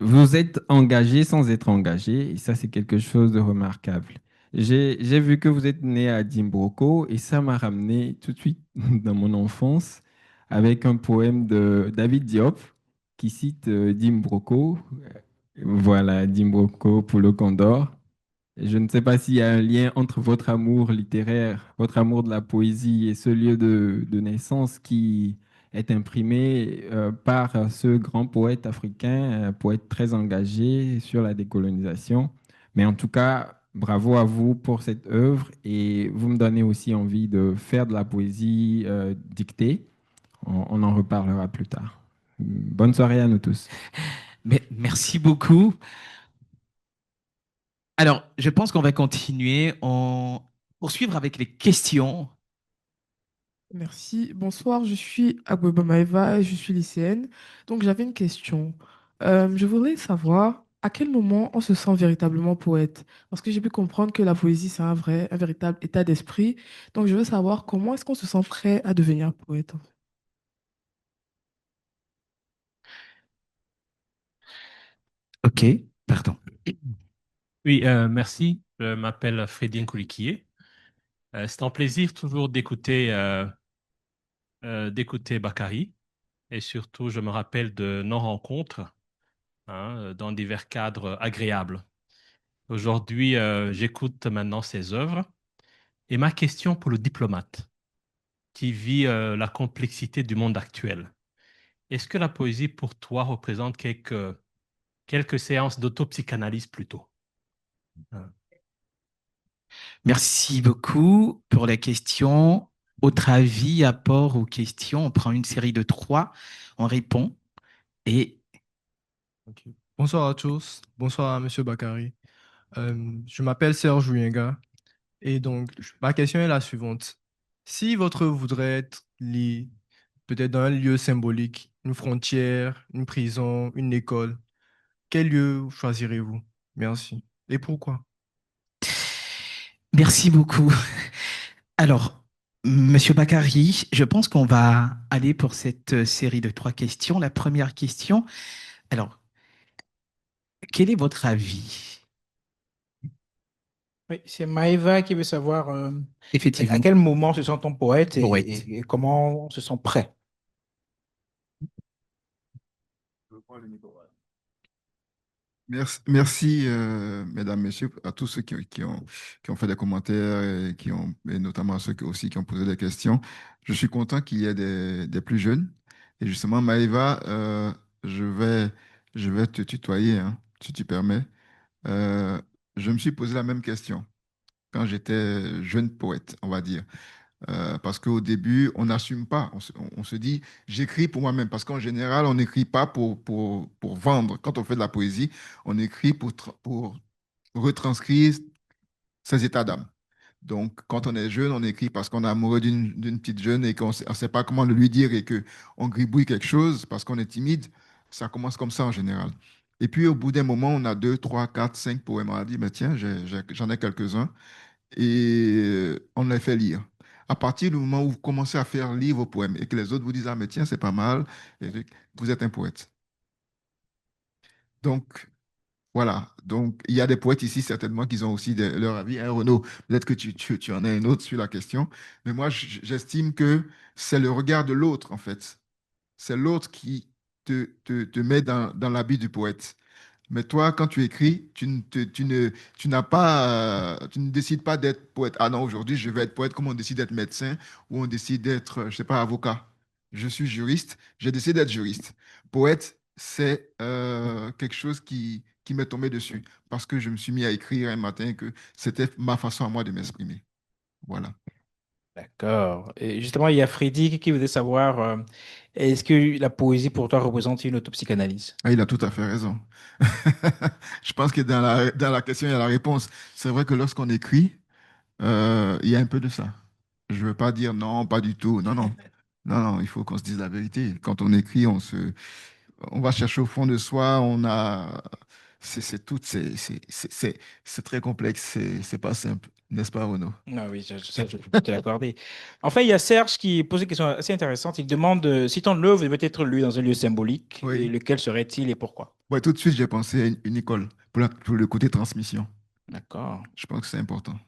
Vous êtes engagé sans être engagé, et ça, c'est quelque chose de remarquable. J'ai vu que vous êtes né à Dimbroko, et ça m'a ramené tout de suite dans mon enfance avec un poème de David Diop qui cite Dimbroko. Voilà, Dimbroko pour le Condor. Je ne sais pas s'il y a un lien entre votre amour littéraire, votre amour de la poésie et ce lieu de naissance qui est imprimé par ce grand poète africain, un poète très engagé sur la décolonisation. Mais en tout cas, bravo à vous pour cette œuvre et vous me donnez aussi envie de faire de la poésie dictée. On en reparlera plus tard. Bonne soirée à nous tous. Mais merci beaucoup. Alors, je pense qu'on va continuer en poursuivre avec les questions. Merci. Bonsoir, je suis Agweba Maeva et je suis lycéenne. Donc, j'avais une question. Je voudrais savoir à quel moment on se sent véritablement poète. Parce que j'ai pu comprendre que la poésie, c'est un véritable état d'esprit. Donc, je veux savoir comment est-ce qu'on se sent prêt à devenir poète, en fait. Ok, pardon. Oui, merci. Je m'appelle Frédien Koulikié. C'est un plaisir toujours d'écouter Bakary. Et surtout, je me rappelle de nos rencontres dans divers cadres agréables. Aujourd'hui, j'écoute maintenant ses œuvres. Et ma question pour le diplomate qui vit la complexité du monde actuel. Est-ce que la poésie, pour toi, représente quelques séances d'autopsychanalyse plutôt? Merci beaucoup pour la question. Autre avis, apport aux questions. On prend une série de 3, on répond. Et Ok. Bonsoir à tous, bonsoir à Monsieur Bakary. Je m'appelle Serge Ouyenga et donc ma question est la suivante. Si votre œuvre voudrait être liée peut-être dans un lieu symbolique, une frontière, une prison, une école, quel lieu choisirez-vous? Merci. Et pourquoi? merci beaucoup. Alors, Monsieur Bakary, je pense qu'on va aller pour cette série de 3 questions. La première question, alors, quel est votre avis? Oui, c'est Maëva qui veut savoir à Effectivement, quel moment se sent-on poète poète. et comment on se sent prêt. Merci, mesdames, messieurs, à tous ceux qui ont fait des commentaires et notamment à ceux aussi qui ont posé des questions. Je suis content qu'il y ait des plus jeunes. Et justement, Maëva, je vais te tutoyer, hein, si tu permets. Euh, je me suis posé la même question quand j'étais jeune poète, on va dire. Parce qu'au début, on n'assume pas. On se dit, j'écris pour moi-même. Parce qu'en général, on n'écrit pas pour vendre. Quand on fait de la poésie, on écrit pour retranscrire ses états d'âme. Donc, quand on est jeune, on écrit parce qu'on est amoureux d'une petite jeune et qu'on ne sait pas comment le lui dire et qu'on gribouille quelque chose parce qu'on est timide. Ça commence comme ça en général. Et puis, au bout d'un moment, on a 2, 3, 4, 5 poèmes. On a dit, mais tiens, j'en ai quelques-uns et on les fait lire. À partir du moment où vous commencez à faire lire vos poèmes et que les autres vous disent, ah, mais tiens, c'est pas mal, et vous êtes un poète. Donc, voilà. Donc, il y a des poètes ici, certainement, qui ont aussi leur avis. Hein, Renaud, peut-être que tu en as un autre sur la question. Mais moi, j'estime que c'est le regard de l'autre, en fait. C'est l'autre qui te met dans l'habit du poète. Mais toi, quand tu écris, tu n'as pas, tu ne décides pas d'être poète. Ah non, aujourd'hui, je vais être poète comme on décide d'être médecin ou on décide d'être, je sais pas, avocat. Je suis juriste, j'ai décidé d'être juriste. Poète, c'est quelque chose qui m'est tombé dessus parce que je me suis mis à écrire un matin que c'était ma façon à moi de m'exprimer. Voilà. D'accord. Et justement, il y a Freddy qui voudrait savoir est-ce que la poésie pour toi représente une autopsychanalyse? Ah, il a tout à fait raison. Je pense que dans la question, il y a la réponse. C'est vrai que lorsqu'on écrit, il y a un peu de ça. Je ne veux pas dire non, pas du tout. Non, non. Non, non, il faut qu'on se dise la vérité. Quand on écrit, on va chercher au fond de soi. C'est tout, c'est très complexe. C'est pas simple. N'est-ce pas, Renaud? Ah oui, je peux te l'accorder. Enfin, il y a Serge qui pose une question assez intéressante. Il demande si ton œuvre devait être lue dans un lieu symbolique, et Oui. lequel serait-il et pourquoi? Ouais, tout de suite, j'ai pensé à une école pour le côté transmission. D'accord, Je pense que c'est important.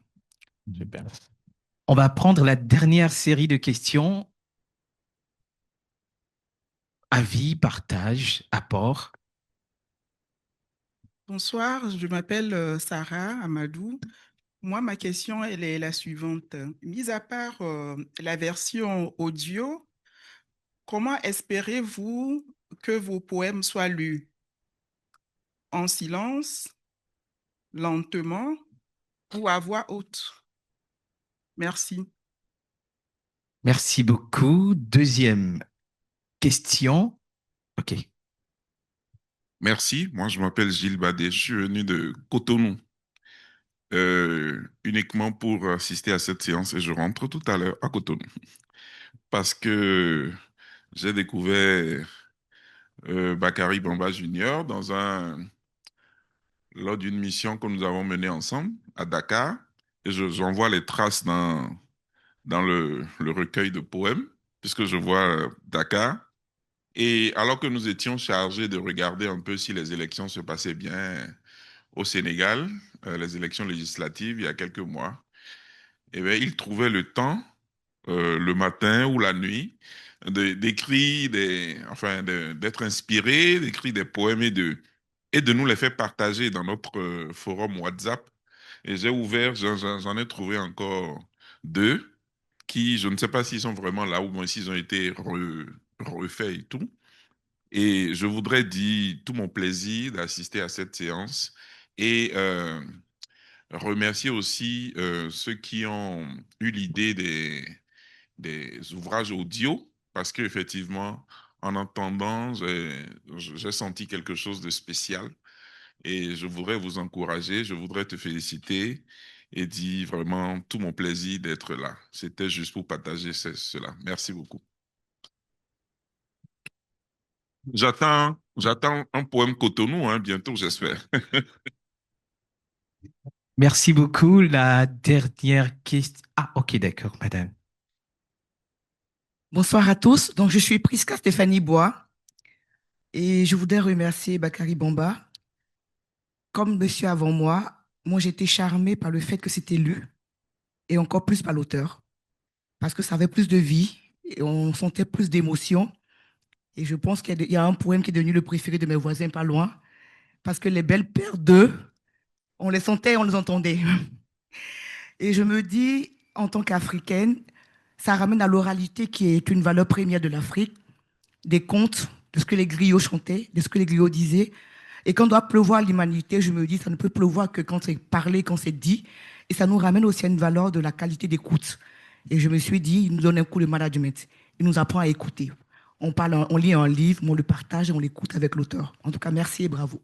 super. On va prendre la dernière série de questions. Avis, partage, apport. Bonsoir, je m'appelle Sarah Amadou. Moi, ma question, elle est la suivante. Mis à part la version audio, comment espérez-vous que vos poèmes soient lus? En silence, lentement ou à voix haute? Merci. Merci beaucoup. Deuxième question. OK. Merci, moi je m'appelle Gilles Badet, je suis venu de Cotonou uniquement pour assister à cette séance et je rentre tout à l'heure à Cotonou parce que j'ai découvert Bakary Bamba Junior lors d'une mission que nous avons menée ensemble à Dakar et j'en vois les traces dans le recueil de poèmes puisque je vois Dakar. Et alors que nous étions chargés de regarder un peu si les élections se passaient bien au Sénégal, les élections législatives il y a quelques mois, eh bien, il trouvait le temps, le matin ou la nuit, d'écrire enfin, d'être inspiré, d'écrire des poèmes et de nous les faire partager dans notre forum WhatsApp. Et j'ai ouvert, j'en ai trouvé encore deux qui, je ne sais pas s'ils sont vraiment là ou bien s'ils ont été refaits et tout. Et je voudrais dire tout mon plaisir d'assister à cette séance et remercier aussi ceux qui ont eu l'idée des ouvrages audio, parce qu'effectivement, en entendant, j'ai senti quelque chose de spécial. Et je voudrais vous encourager, je voudrais te féliciter et dire vraiment tout mon plaisir d'être là. C'était juste pour partager cela. Merci beaucoup. J'attends un poème Cotonou, hein, bientôt, j'espère. Merci beaucoup. La dernière question. Ah, ok, d'accord, madame. Bonsoir à tous. Donc, je suis Prisca Stéphanie Bois et je voudrais remercier Bakary Bamba. Comme monsieur avant moi, j'étais charmée par le fait que c'était lu et encore plus par l'auteur parce que ça avait plus de vie et on sentait plus d'émotion. Et je pense qu'il y a un poème qui est devenu le préféré de mes voisins pas loin parce que les belles paires d'eux, on les sentait, on les entendait. Et je me dis, en tant qu'Africaine, ça ramène à l'oralité qui est une valeur première de l'Afrique, des contes, de ce que les griots chantaient, de ce que les griots disaient. Et quand on doit pleuvoir l'humanité, je me dis, ça ne peut pleuvoir que quand c'est parlé, quand c'est dit. Et ça nous ramène aussi à une valeur de la qualité d'écoute. Et je me suis dit, il nous donne un coup de management. Il nous apprend à écouter. On parle, on lit un livre, mais on le partage et on l'écoute avec l'auteur. En tout cas, merci et bravo.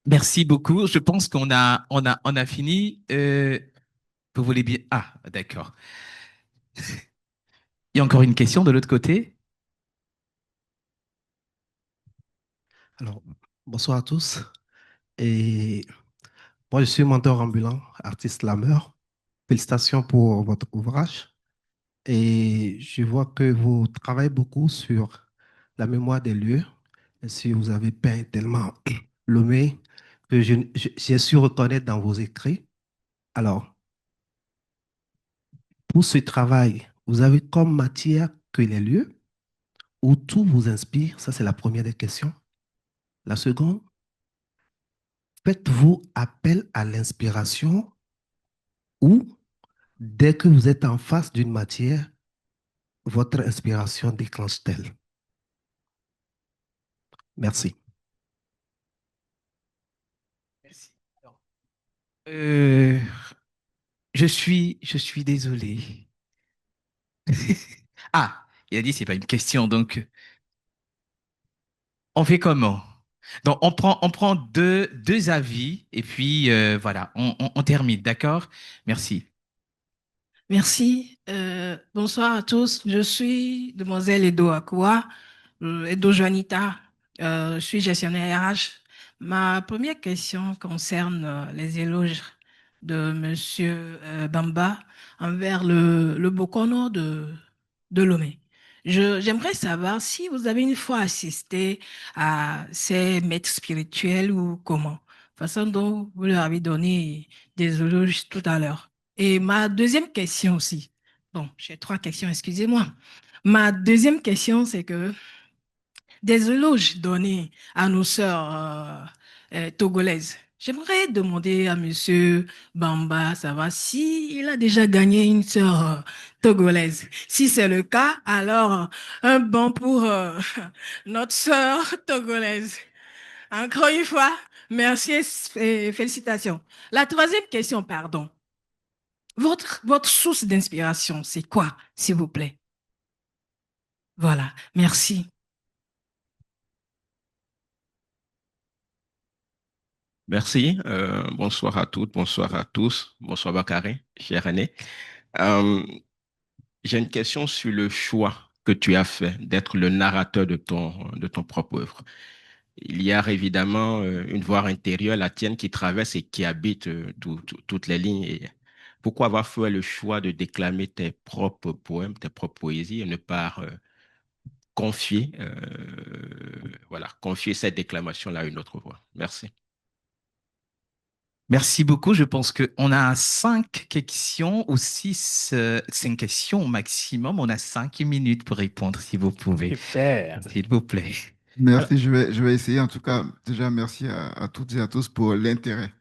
Merci beaucoup. Je pense qu'on a fini. Vous voulez bien. Ah, d'accord. Il y a encore une question de l'autre côté. Alors, bonsoir à tous. Et moi, je suis mentor ambulant, artiste slameur. Félicitations pour votre ouvrage. Et je vois que vous travaillez beaucoup sur la mémoire des lieux. Et si vous avez peint tellement Lomé que j'ai su reconnaître dans vos écrits. Alors, pour ce travail, vous avez comme matière que les lieux où tout vous inspire? Ça, c'est la première des questions. La seconde, faites-vous appel à l'inspiration ou dès que vous êtes en face d'une matière, votre inspiration déclenche-t-elle? Merci. Merci. Euh, je suis désolé. Ah, il a dit c'est pas une question, donc on fait comment? Donc on prend deux avis et puis voilà, on termine, d'accord? Merci. Merci. Bonsoir à tous. Je suis demoiselle Edo Akua, Edo Juanita. Je suis gestionnaire RH. Ma première question concerne les éloges de Monsieur Bamba envers le Bokono de Lomé. J'aimerais savoir si vous avez une fois assisté à ces maîtres spirituels ou comment, façon dont vous leur avez donné des éloges tout à l'heure. Et ma deuxième question aussi, bon, j'ai trois questions, excusez-moi. Ma deuxième question, c'est que des éloges donnés à nos sœurs togolaises. J'aimerais demander à Monsieur Bamba, savoir si il a déjà gagné une sœur togolaise. Si c'est le cas, alors un bon pour notre sœur togolaise. Encore une fois, merci et félicitations. La troisième question, pardon. Votre source d'inspiration, c'est quoi, s'il vous plaît? Voilà, merci. Merci. Bonsoir à toutes, bonsoir à tous. Bonsoir Bakary, cher René. Euh, j'ai une question sur le choix que tu as fait d'être le narrateur de ton propre œuvre. Il y a évidemment une voix intérieure, la tienne, qui traverse et qui habite toutes les lignes. Et pourquoi avoir fait le choix de déclamer tes propres poèmes, tes propres poésies et ne pas confier, voilà, confier cette déclamation-là à une autre voix? Merci. Merci beaucoup. Je pense qu'on a 5 questions ou 5 questions au maximum. On a 5 minutes pour répondre, si vous pouvez. Super. S'il vous plaît. Merci, je vais essayer. En tout cas, déjà, merci à toutes et à tous pour l'intérêt.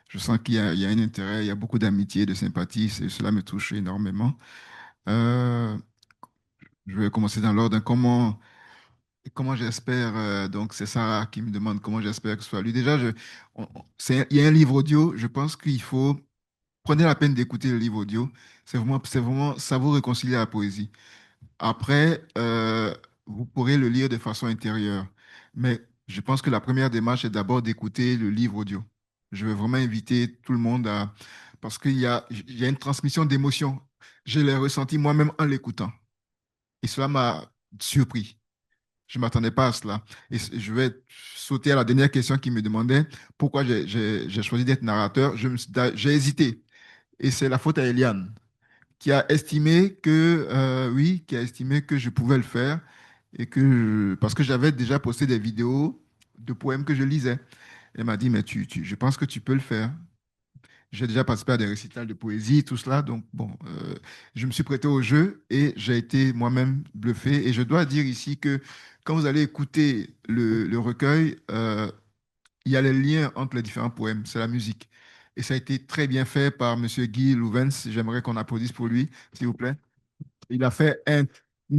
Je sens qu'il y a un intérêt, il y a beaucoup d'amitié, de sympathie. Cela me touche énormément. Euh, je vais commencer dans l'ordre. Comment j'espère, donc c'est Sarah qui me demande comment j'espère que ce soit lui. Déjà, il y a un livre audio. Je pense qu'il faut, prenez la peine d'écouter le livre audio. C'est vraiment, ça vous réconcilie à la poésie. Après, vous pourrez le lire de façon intérieure. Mais je pense que la première démarche est d'abord d'écouter le livre audio. Je veux vraiment inviter tout le monde à... Parce qu'il y a une transmission d'émotions. Je l'ai ressenti moi-même en l'écoutant. Et cela m'a surpris. Je ne m'attendais pas à cela. Et je vais sauter à la dernière question qui me demandait pourquoi j'ai choisi d'être narrateur. J'ai hésité. Et c'est la faute à Eliane, qui a estimé que, oui, qui a estimé que je pouvais le faire et parce que j'avais déjà posté des vidéos de poèmes que je lisais. Elle m'a dit, mais je pense que tu peux le faire. J'ai déjà participé à des récitals de poésie, tout cela. Donc, bon, je me suis prêté au jeu et j'ai été moi-même bluffé. Et je dois dire ici que quand vous allez écouter le recueil, il y a les liens entre les différents poèmes. C'est la musique. Et ça a été très bien fait par Monsieur Guy Louvens. J'aimerais qu'on applaudisse pour lui, s'il vous plaît. Il a fait un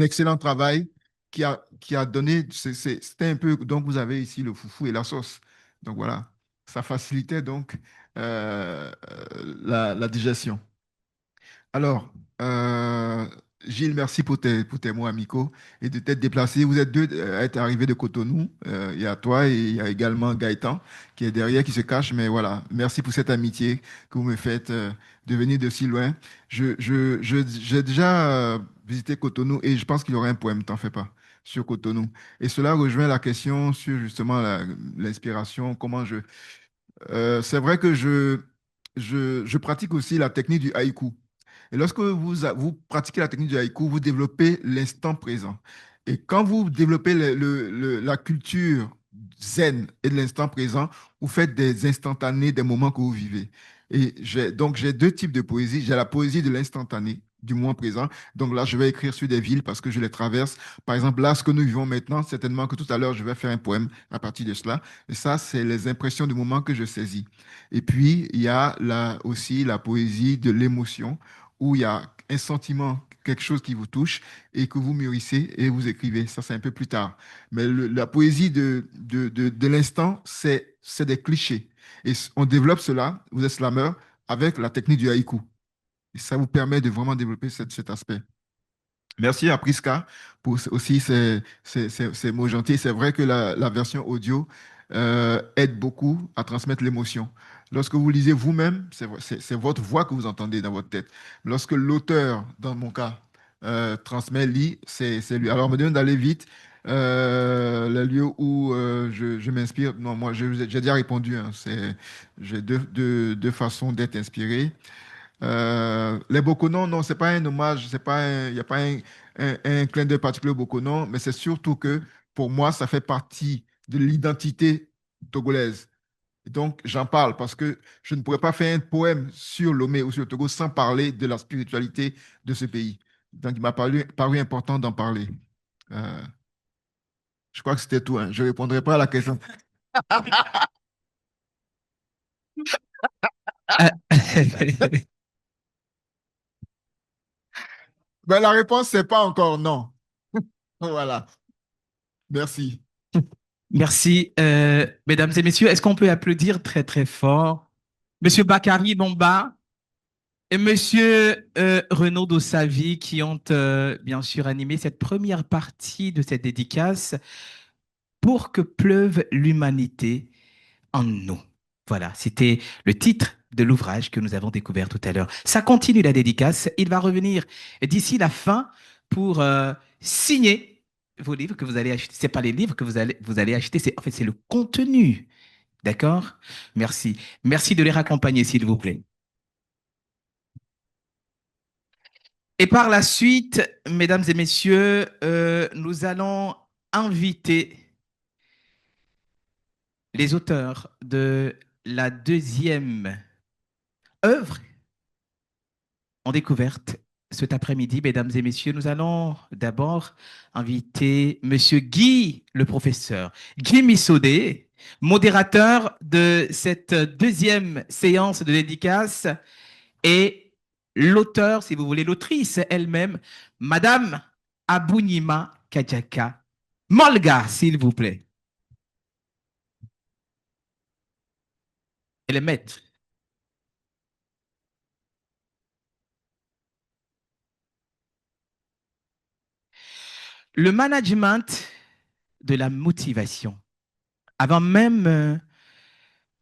excellent travail qui a donné, c'était un peu, donc vous avez ici le foufou et la sauce. Donc voilà, ça facilitait donc la digestion. Alors, Gilles, merci pour tes mots amicaux et de t'être déplacé. Vous êtes deux à être arrivés de Cotonou. Il y a toi et il y a également Gaëtan qui est derrière, qui se cache. Mais voilà, merci pour cette amitié que vous me faites de venir de si loin. J'ai déjà visité Cotonou et je pense qu'il y aura un poème, t'en fais pas, sur Cotonou. Et cela rejoint la question sur justement l'inspiration, comment c'est vrai que je pratique aussi la technique du haïku. Et lorsque vous pratiquez la technique du haïku, vous développez l'instant présent. Et quand vous développez la culture zen et de l'instant présent, vous faites des instantanés des moments que vous vivez. Et donc, j'ai deux types de poésie. J'ai la poésie de l'instantané, du moment présent. Donc là, je vais écrire sur des villes parce que je les traverse. Par exemple, là, ce que nous vivons maintenant, certainement que tout à l'heure, je vais faire un poème à partir de cela. Et ça, c'est les impressions du moment que je saisis. Et puis, il y a aussi la poésie de l'émotion où il y a un sentiment, quelque chose qui vous touche et que vous mûrissez et vous écrivez. Ça, c'est un peu plus tard. Mais la poésie de l'instant, c'est des clichés. Et on développe cela, vous êtes slammer, avec la technique du haïku. Et ça vous permet de vraiment développer cet aspect. Merci à Priska pour aussi ces mots gentils. C'est vrai que la version audio aide beaucoup à transmettre l'émotion. Lorsque vous lisez vous-même, c'est votre voix que vous entendez dans votre tête. Lorsque l'auteur, dans mon cas, transmet, lit, c'est lui. Alors, on me demande d'aller vite. Les lieux où je m'inspire, non, moi, j'ai déjà répondu. Hein, j'ai deux façons d'être inspiré. Les Bokonon, non, c'est pas un hommage, il n'y a pas un clin d'œil particulier au Bokonon, mais c'est surtout que pour moi, ça fait partie de l'identité togolaise. Et donc, j'en parle parce que je ne pourrais pas faire un poème sur Lomé ou sur le Togo sans parler de la spiritualité de ce pays. Donc, il m'a paru important d'en parler. Euh, je crois que c'était tout. Hein. Je ne répondrai pas à la question. Ben, la réponse, c'est pas encore non. Voilà. Merci. Merci, mesdames et messieurs. Est-ce qu'on peut applaudir très, très fort Monsieur Bakary Bomba et Monsieur Renaud Dossavi qui ont bien sûr animé cette première partie de cette dédicace pour que pleuve l'humanité en nous. Voilà, c'était le titre de l'ouvrage que nous avons découvert tout à l'heure. Ça continue la dédicace. Il va revenir d'ici la fin pour signer vos livres que vous allez acheter. Ce n'est pas les livres que vous allez acheter, en fait, c'est le contenu. D'accord? Merci. Merci de les raccompagner, s'il vous plaît. Et par la suite, mesdames et messieurs, nous allons inviter les auteurs de la deuxième œuvre en découverte cet après-midi, mesdames et messieurs. Nous allons d'abord inviter Monsieur Guy, le professeur, Guy Missodé, modérateur de cette deuxième séance de dédicace, et l'auteur, si vous voulez, l'autrice elle-même, Madame Abounima Kadjaka Molga, s'il vous plaît. Elle est maître. Le management de la motivation. Avant même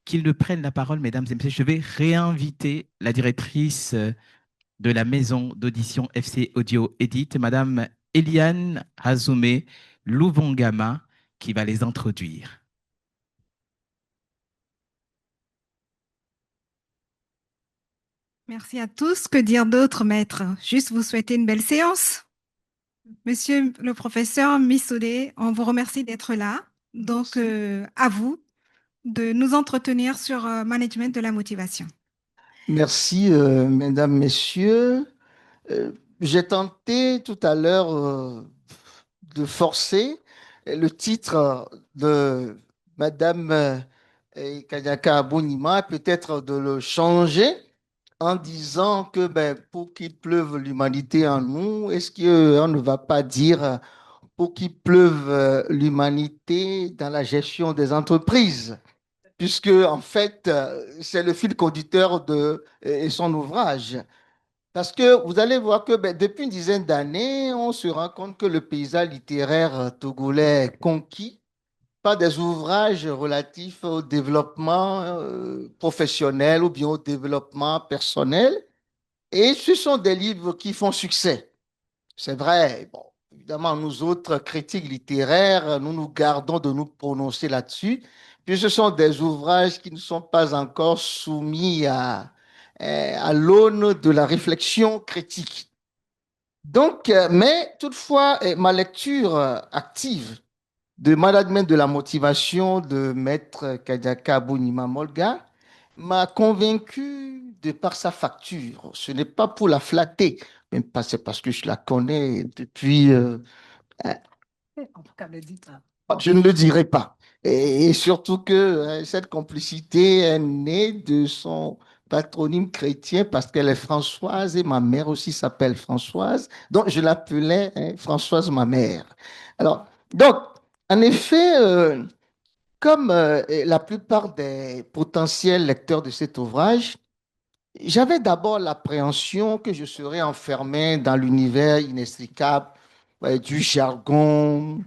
qu'ils ne prennent la parole, mesdames et messieurs, je vais réinviter la directrice de la maison d'audition FC Audio Edit, Madame Eliane Hazoumé, Luvongama qui va les introduire. Merci à tous. Que dire d'autre, maître? Juste vous souhaiter une belle séance. Monsieur le professeur Missoudé, on vous remercie d'être là. Donc, à vous de nous entretenir sur management de la motivation. Merci, mesdames, messieurs. J'ai tenté tout à l'heure de forcer le titre de Madame Kanyaka Abonima, peut-être de le changer en disant que pour qu'il pleuve l'humanité en nous, est-ce qu'on ne va pas dire pour qu'il pleuve l'humanité dans la gestion des entreprises? Puisque, en fait, c'est le fil conducteur de et son ouvrage. Parce que vous allez voir que depuis une dizaine d'années, on se rend compte que le paysage littéraire togolais est conquis par des ouvrages relatifs au développement professionnel ou bien au développement personnel. Et ce sont des livres qui font succès. C'est vrai. Bon, évidemment, nous autres critiques littéraires, nous nous gardons de nous prononcer là-dessus, puis ce sont des ouvrages qui ne sont pas encore soumis à l'aune de la réflexion critique. Donc, mais toutefois, ma lecture active de Management de la motivation de Maître Kadiaka Abounima Molga m'a convaincu de par sa facture. Ce n'est pas pour la flatter, même pas c'est parce que je la connais depuis. Je ne le dirai pas. Et surtout que cette complicité est née de son patronyme chrétien parce qu'elle est Françoise et ma mère aussi s'appelle Françoise. Donc, je l'appelais Françoise, ma mère. Alors, donc, en effet, comme la plupart des potentiels lecteurs de cet ouvrage, j'avais d'abord l'appréhension que je serais enfermé dans l'univers inextricable du jargon,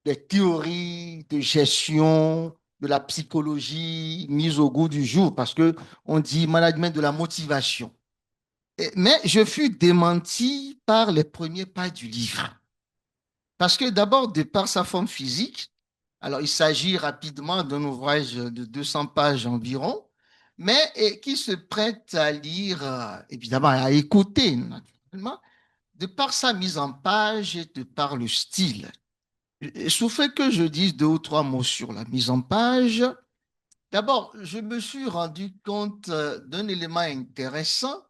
des théories de gestion, de la psychologie mise au goût du jour, parce que on dit management de la motivation. Mais je fus démenti par les premiers pas du livre. Parce que d'abord, de par sa forme physique, alors il s'agit rapidement d'un ouvrage de 200 pages environ, mais qui se prête à lire, évidemment, à écouter, naturellement, de par sa mise en page et de par le style. Il souffrait que je dise deux ou trois mots sur la mise en page. D'abord, je me suis rendu compte d'un élément intéressant,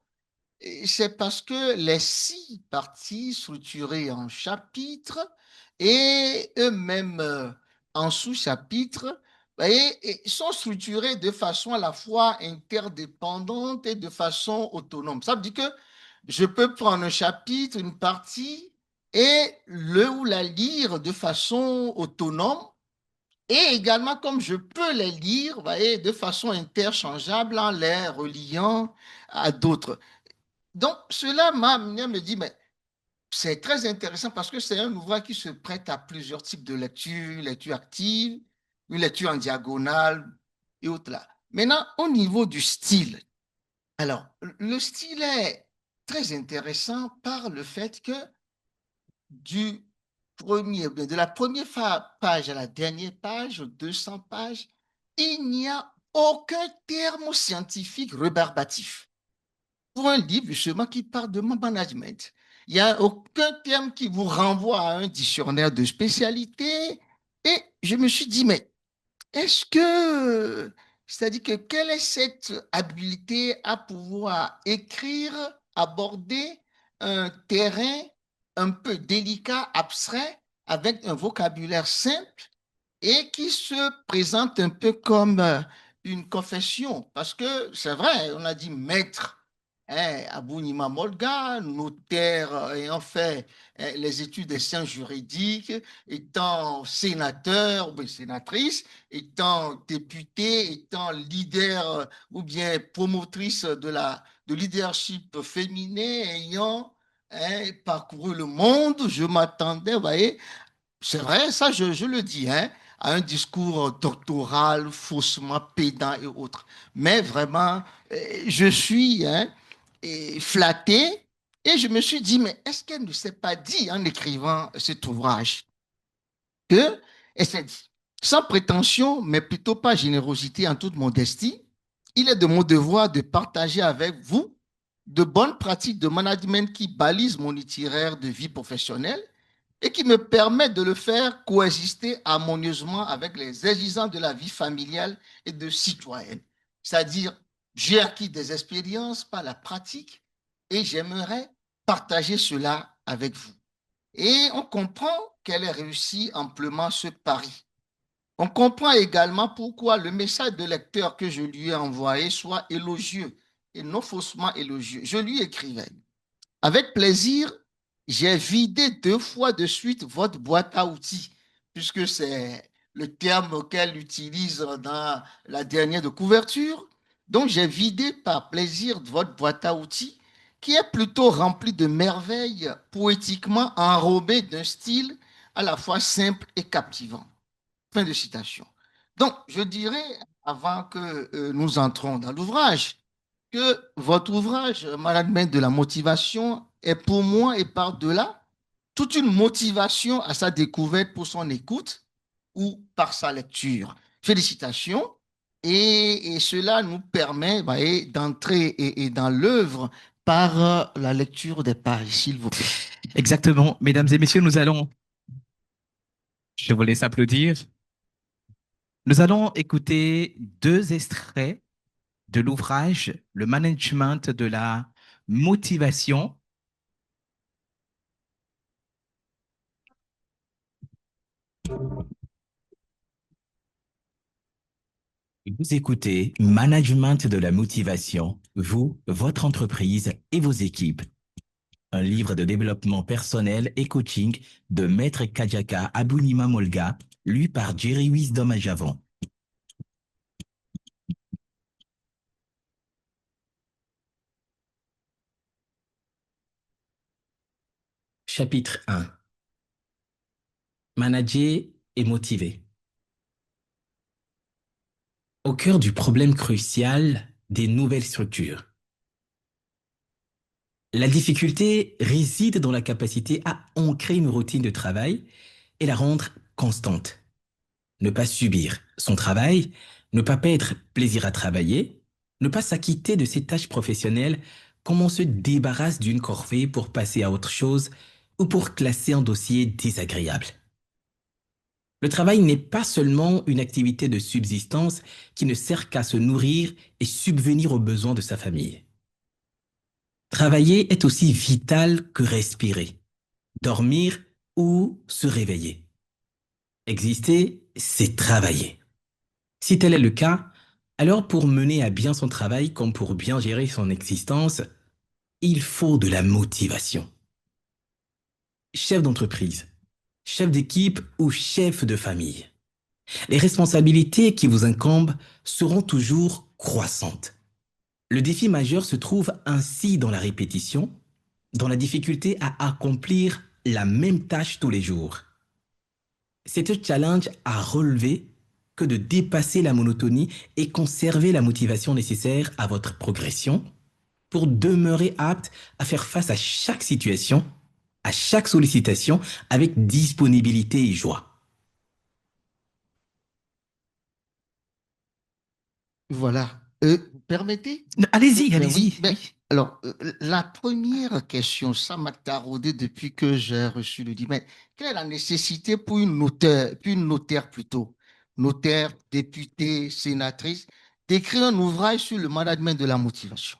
et c'est parce que les 6 parties structurées en chapitres et eux-mêmes en sous-chapitres sont structurées de façon à la fois interdépendante et de façon autonome. Ça veut dire que je peux prendre un chapitre, une partie, et le ou la lire de façon autonome, et également comme je peux les lire de façon interchangeable en les reliant à d'autres. Donc, cela m'a amené à me dire, mais c'est très intéressant parce que c'est un ouvrage qui se prête à plusieurs types de lecture, lecture active, une lecture en diagonale et autres là. Maintenant, au niveau du style, alors, le style est très intéressant par le fait que de la première page à la dernière page, 200 pages, il n'y a aucun terme scientifique rébarbatif. Pour un livre, justement, qui parle de management, il n'y a aucun terme qui vous renvoie à un dictionnaire de spécialité. Et je me suis dit, mais est-ce que, c'est-à-dire que quelle est cette habileté à pouvoir écrire, aborder un terrain un peu délicat, abstrait, avec un vocabulaire simple et qui se présente un peu comme une confession? Parce que c'est vrai, on a dit maître Abounima Molga, notaire ayant fait les études des sciences juridiques, étant sénateur ou sénatrice, étant député, étant leader ou bien promotrice de leadership féminin, ayant parcouru le monde, je m'attendais, vous voyez, c'est vrai, ça je le dis, à un discours doctoral, faussement pédant et autres. Mais vraiment, je suis flatté et je me suis dit, mais est-ce qu'elle ne s'est pas dit en écrivant cet ouvrage que, elle s'est dit, sans prétention, mais plutôt par générosité en toute modestie, il est de mon devoir de partager avec vous de bonnes pratiques de management qui balisent mon itinéraire de vie professionnelle et qui me permettent de le faire coexister harmonieusement avec les exigences de la vie familiale et de citoyenne. C'est-à-dire, j'ai acquis des expériences par la pratique et j'aimerais partager cela avec vous. Et on comprend qu'elle ait réussi amplement ce pari. On comprend également pourquoi le message de lecteur que je lui ai envoyé soit élogieux et non faussement élogieux. Je lui écrivais: avec plaisir, j'ai vidé 2 fois de suite votre boîte à outils, puisque c'est le terme qu'elle utilise dans la dernière de couverture. Donc, j'ai vidé par plaisir votre boîte à outils, qui est plutôt remplie de merveilles poétiquement enrobées d'un style à la fois simple et captivant. Fin de citation. Donc, je dirais, avant que nous entrons dans l'ouvrage, que votre ouvrage, Management de la motivation, est pour moi et par-delà toute une motivation à sa découverte pour son écoute ou par sa lecture. Félicitations. Et cela nous permet d'entrer dans l'œuvre par la lecture des pages, s'il vous plaît. Exactement. Mesdames et messieurs, je vous laisse applaudir. Nous allons écouter 2 extraits de l'ouvrage Le management de la motivation. Vous écoutez Management de la motivation, vous, votre entreprise et vos équipes. Un livre de développement personnel et coaching de Maître Kajaka Abunima Molga, lu par Jerry Wisdom à Javon. Chapitre 1. Manager et motiver. Au cœur du problème crucial des nouvelles structures. La difficulté réside dans la capacité à ancrer une routine de travail et la rendre constante. Ne pas subir son travail, ne pas perdre plaisir à travailler, ne pas s'acquitter de ses tâches professionnelles comme on se débarrasse d'une corvée pour passer à autre chose ou pour classer un dossier désagréable. Le travail n'est pas seulement une activité de subsistance qui ne sert qu'à se nourrir et subvenir aux besoins de sa famille. Travailler est aussi vital que respirer, dormir ou se réveiller. Exister, c'est travailler. Si tel est le cas, alors pour mener à bien son travail comme pour bien gérer son existence, il faut de la motivation. Chef d'entreprise, chef d'équipe ou chef de famille, les responsabilités qui vous incombent seront toujours croissantes. Le défi majeur se trouve ainsi dans la répétition, dans la difficulté à accomplir la même tâche tous les jours. C'est un challenge à relever que de dépasser la monotonie et conserver la motivation nécessaire à votre progression pour demeurer apte à faire face à chaque situation, à chaque sollicitation avec disponibilité et joie. Voilà. Vous permettez? Allez-y, Ben allez-y. oui, ben, alors, la première question, ça m'a taraudé depuis que j'ai reçu le dit, mais quelle est la nécessité pour une notaire plutôt, notaire, députée, sénatrice, d'écrire un ouvrage sur le management de la motivation?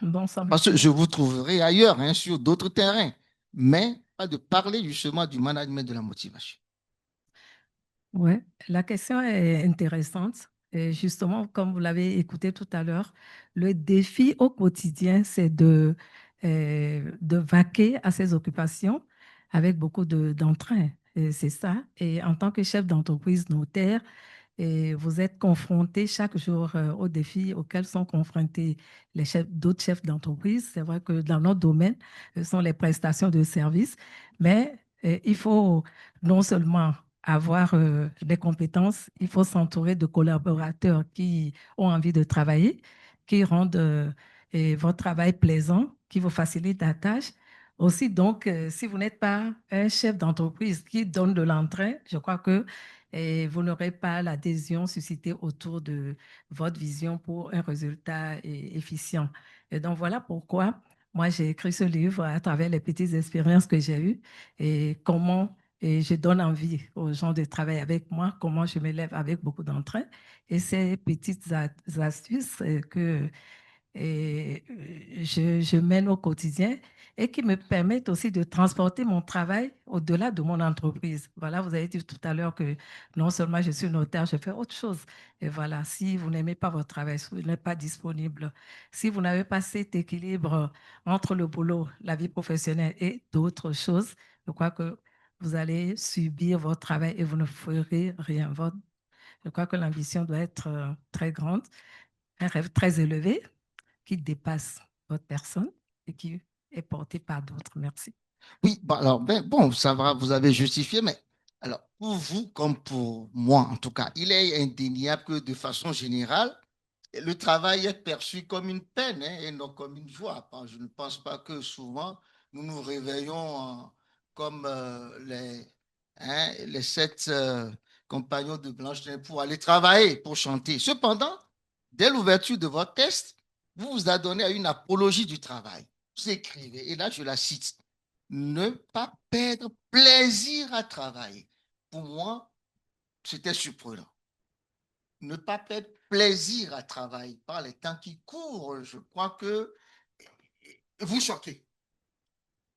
Bon, ça Parce que je vous trouverai ailleurs, hein, sur d'autres terrains, mais pas de parler justement du management de la motivation. Oui, la question est intéressante. Et justement, comme vous l'avez écouté tout à l'heure, le défi au quotidien, c'est de vaquer à ses occupations avec beaucoup d'entrain. Et c'est ça. Et en tant que chef d'entreprise notaire, et vous êtes confronté chaque jour aux défis auxquels sont confrontés les chefs, d'autres chefs d'entreprise. C'est vrai que dans notre domaine, ce sont les prestations de services, mais il faut non seulement avoir des compétences, il faut s'entourer de collaborateurs qui ont envie de travailler, qui rendent votre travail plaisant, qui vous facilitent la tâche. Aussi, donc, si vous n'êtes pas un chef d'entreprise qui donne de l'entrain, je crois que vous n'aurez pas l'adhésion suscitée autour de votre vision pour un résultat efficient. Et donc, voilà pourquoi moi, j'ai écrit ce livre à travers les petites expériences que j'ai eues et comment je donne envie aux gens de travailler avec moi, comment je me lève avec beaucoup d'entrain. Et ces petites astuces que je mène au quotidien et qui me permettent aussi de transporter mon travail au-delà de mon entreprise. Voilà, vous avez dit tout à l'heure que non seulement je suis notaire, je fais autre chose. Et voilà, si vous n'aimez pas votre travail, si vous n'êtes pas disponible, si vous n'avez pas cet équilibre entre le boulot, la vie professionnelle et d'autres choses, je crois que vous allez subir votre travail et vous ne ferez rien. Je crois que l'ambition doit être très grande, un rêve très élevé qui dépasse votre personne et qui est porté par d'autres. Merci. Oui, bon, alors, bon, ça va, vous avez justifié, mais alors, pour vous comme pour moi, en tout cas, il est indéniable que de façon générale, le travail est perçu comme une peine, hein, et non comme une joie. Je ne pense pas que souvent nous nous réveillons comme les 7 compagnons de Blanche-Neige pour aller travailler, pour chanter. Cependant, dès l'ouverture de votre texte, vous vous adonnez à une apologie du travail. Vous écrivez, et là je la cite, ne pas perdre plaisir à travailler. Pour moi, c'était surprenant. Ne pas perdre plaisir à travailler par les temps qui courent, je crois que vous choquez.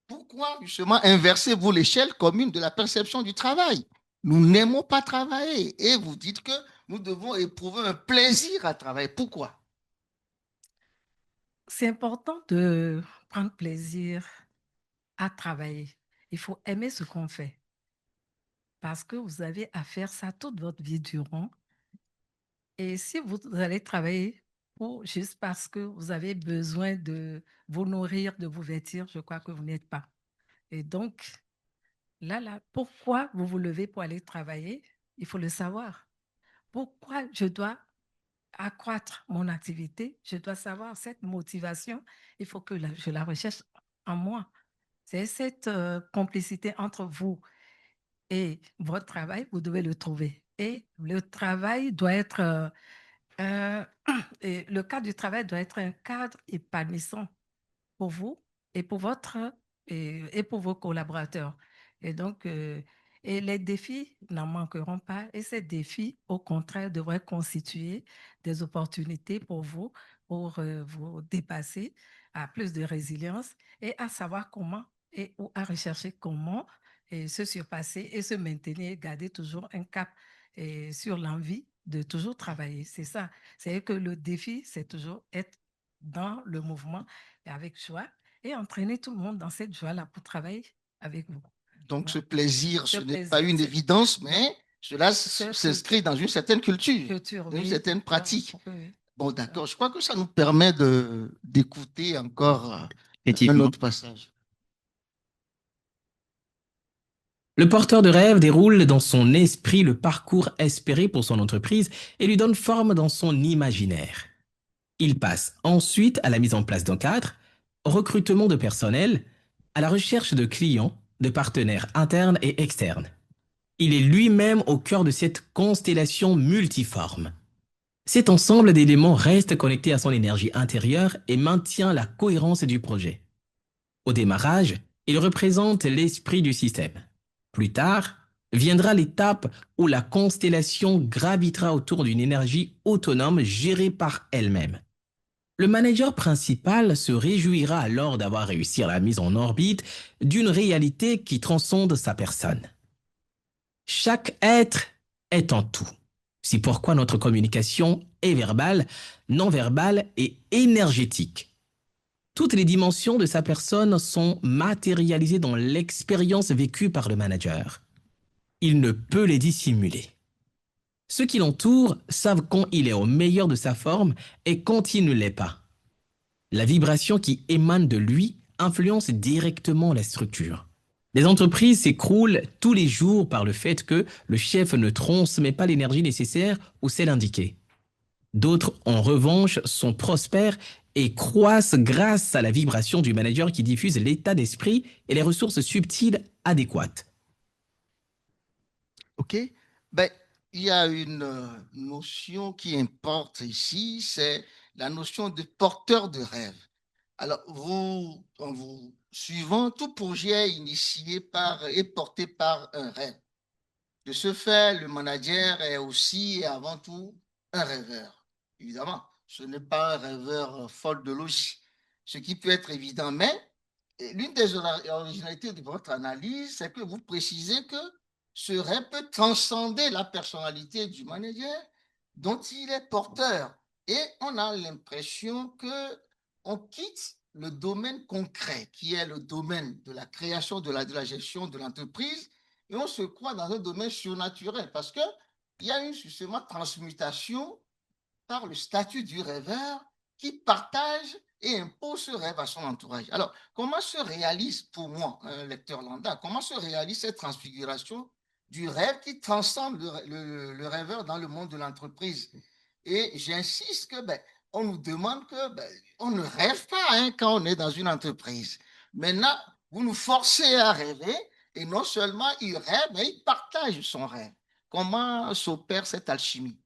Pourquoi justement inversez-vous l'échelle commune de la perception du travail? Nous n'aimons pas travailler et vous dites que nous devons éprouver un plaisir à travailler. Pourquoi? C'est important de prendre plaisir à travailler. Il faut aimer ce qu'on fait parce que vous avez à faire ça toute votre vie durant. Et si vous allez travailler juste parce que vous avez besoin de vous nourrir, de vous vêtir, je crois que vous n'êtes pas. Et donc, là, pourquoi vous vous levez pour aller travailler? Il faut le savoir. Pourquoi je dois accroître mon activité? Je dois savoir cette motivation. Il faut que je la recherche en moi. C'est cette complicité entre vous et votre travail, vous devez le trouver. Et le travail doit être... et le cadre du travail doit être un cadre épanouissant pour vous et pour et pour vos collaborateurs. Et donc, et les défis n'en manqueront pas. Et ces défis, au contraire, devraient constituer des opportunités pour vous vous dépasser à plus de résilience et à savoir comment ou à rechercher comment se surpasser et se maintenir, garder toujours un cap sur l'envie de toujours travailler. C'est ça. C'est que le défi, c'est toujours être dans le mouvement et avec joie et entraîner tout le monde dans cette joie-là pour travailler avec vous. Donc, ce plaisir, ce n'est pas une évidence, mais cela s'inscrit dans une certaine culture, une certaine pratique. Bon, d'accord. Je crois que ça nous permet d'écouter encore un autre passage. Le porteur de rêve déroule dans son esprit le parcours espéré pour son entreprise et lui donne forme dans son imaginaire. Il passe ensuite à la mise en place d'un cadre, au recrutement de personnel, à la recherche de clients, de partenaires internes et externes. Il est lui-même au cœur de cette constellation multiforme. Cet ensemble d'éléments reste connecté à son énergie intérieure et maintient la cohérence du projet. Au démarrage, il représente l'esprit du système. Plus tard, viendra l'étape où la constellation gravitera autour d'une énergie autonome gérée par elle-même. Le manager principal se réjouira alors d'avoir réussi à la mise en orbite d'une réalité qui transcende sa personne. Chaque être est en tout. C'est pourquoi notre communication est verbale, non verbale et énergétique. Toutes les dimensions de sa personne sont matérialisées dans l'expérience vécue par le manager. Il ne peut les dissimuler. Ceux qui l'entourent savent quand il est au meilleur de sa forme et quand il ne l'est pas. La vibration qui émane de lui influence directement la structure. Les entreprises s'écroulent tous les jours par le fait que le chef ne transmet pas l'énergie nécessaire ou celle indiquée. D'autres, en revanche, sont prospères et croissent grâce à la vibration du manager qui diffuse l'état d'esprit et les ressources subtiles adéquates. OK? Ben, il y a une notion qui importe ici, c'est la notion de porteur de rêve. Alors, en vous suivant, tout projet initié par et porté par un rêve. De ce fait, le manager est aussi et avant tout un rêveur. Évidemment, ce n'est pas un rêveur folle de logis, ce qui peut être évident, mais l'une des originalités de votre analyse, c'est que vous précisez que ce rêve peut transcender la personnalité du manager dont il est porteur. Et on a l'impression que on quitte le domaine concret, qui est le domaine de la création, de la gestion de l'entreprise, et on se croit dans un domaine surnaturel parce qu'il y a une justement transmutation par le statut du rêveur qui partage et impose ce rêve à son entourage. Alors, comment se réalise, pour moi, un lecteur lambda, comment se réalise cette transfiguration du rêve qui transcende le rêveur dans le monde de l'entreprise? Et j'insiste que, on nous demande que, on ne rêve pas hein, quand on est dans une entreprise. Maintenant, vous nous forcez à rêver et non seulement il rêve, mais il partage son rêve. Comment s'opère cette alchimie?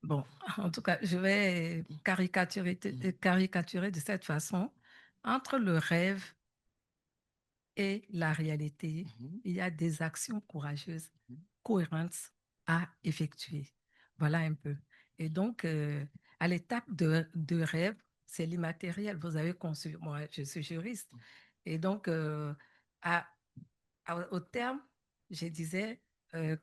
Bon, en tout cas, je vais caricaturer de cette façon. Entre le rêve et la réalité, il y a des actions courageuses, cohérentes à effectuer. Voilà un peu. Et donc, à l'étape de rêve, c'est l'immatériel. Vous avez conçu, moi, je suis juriste. Et donc, au terme, je disais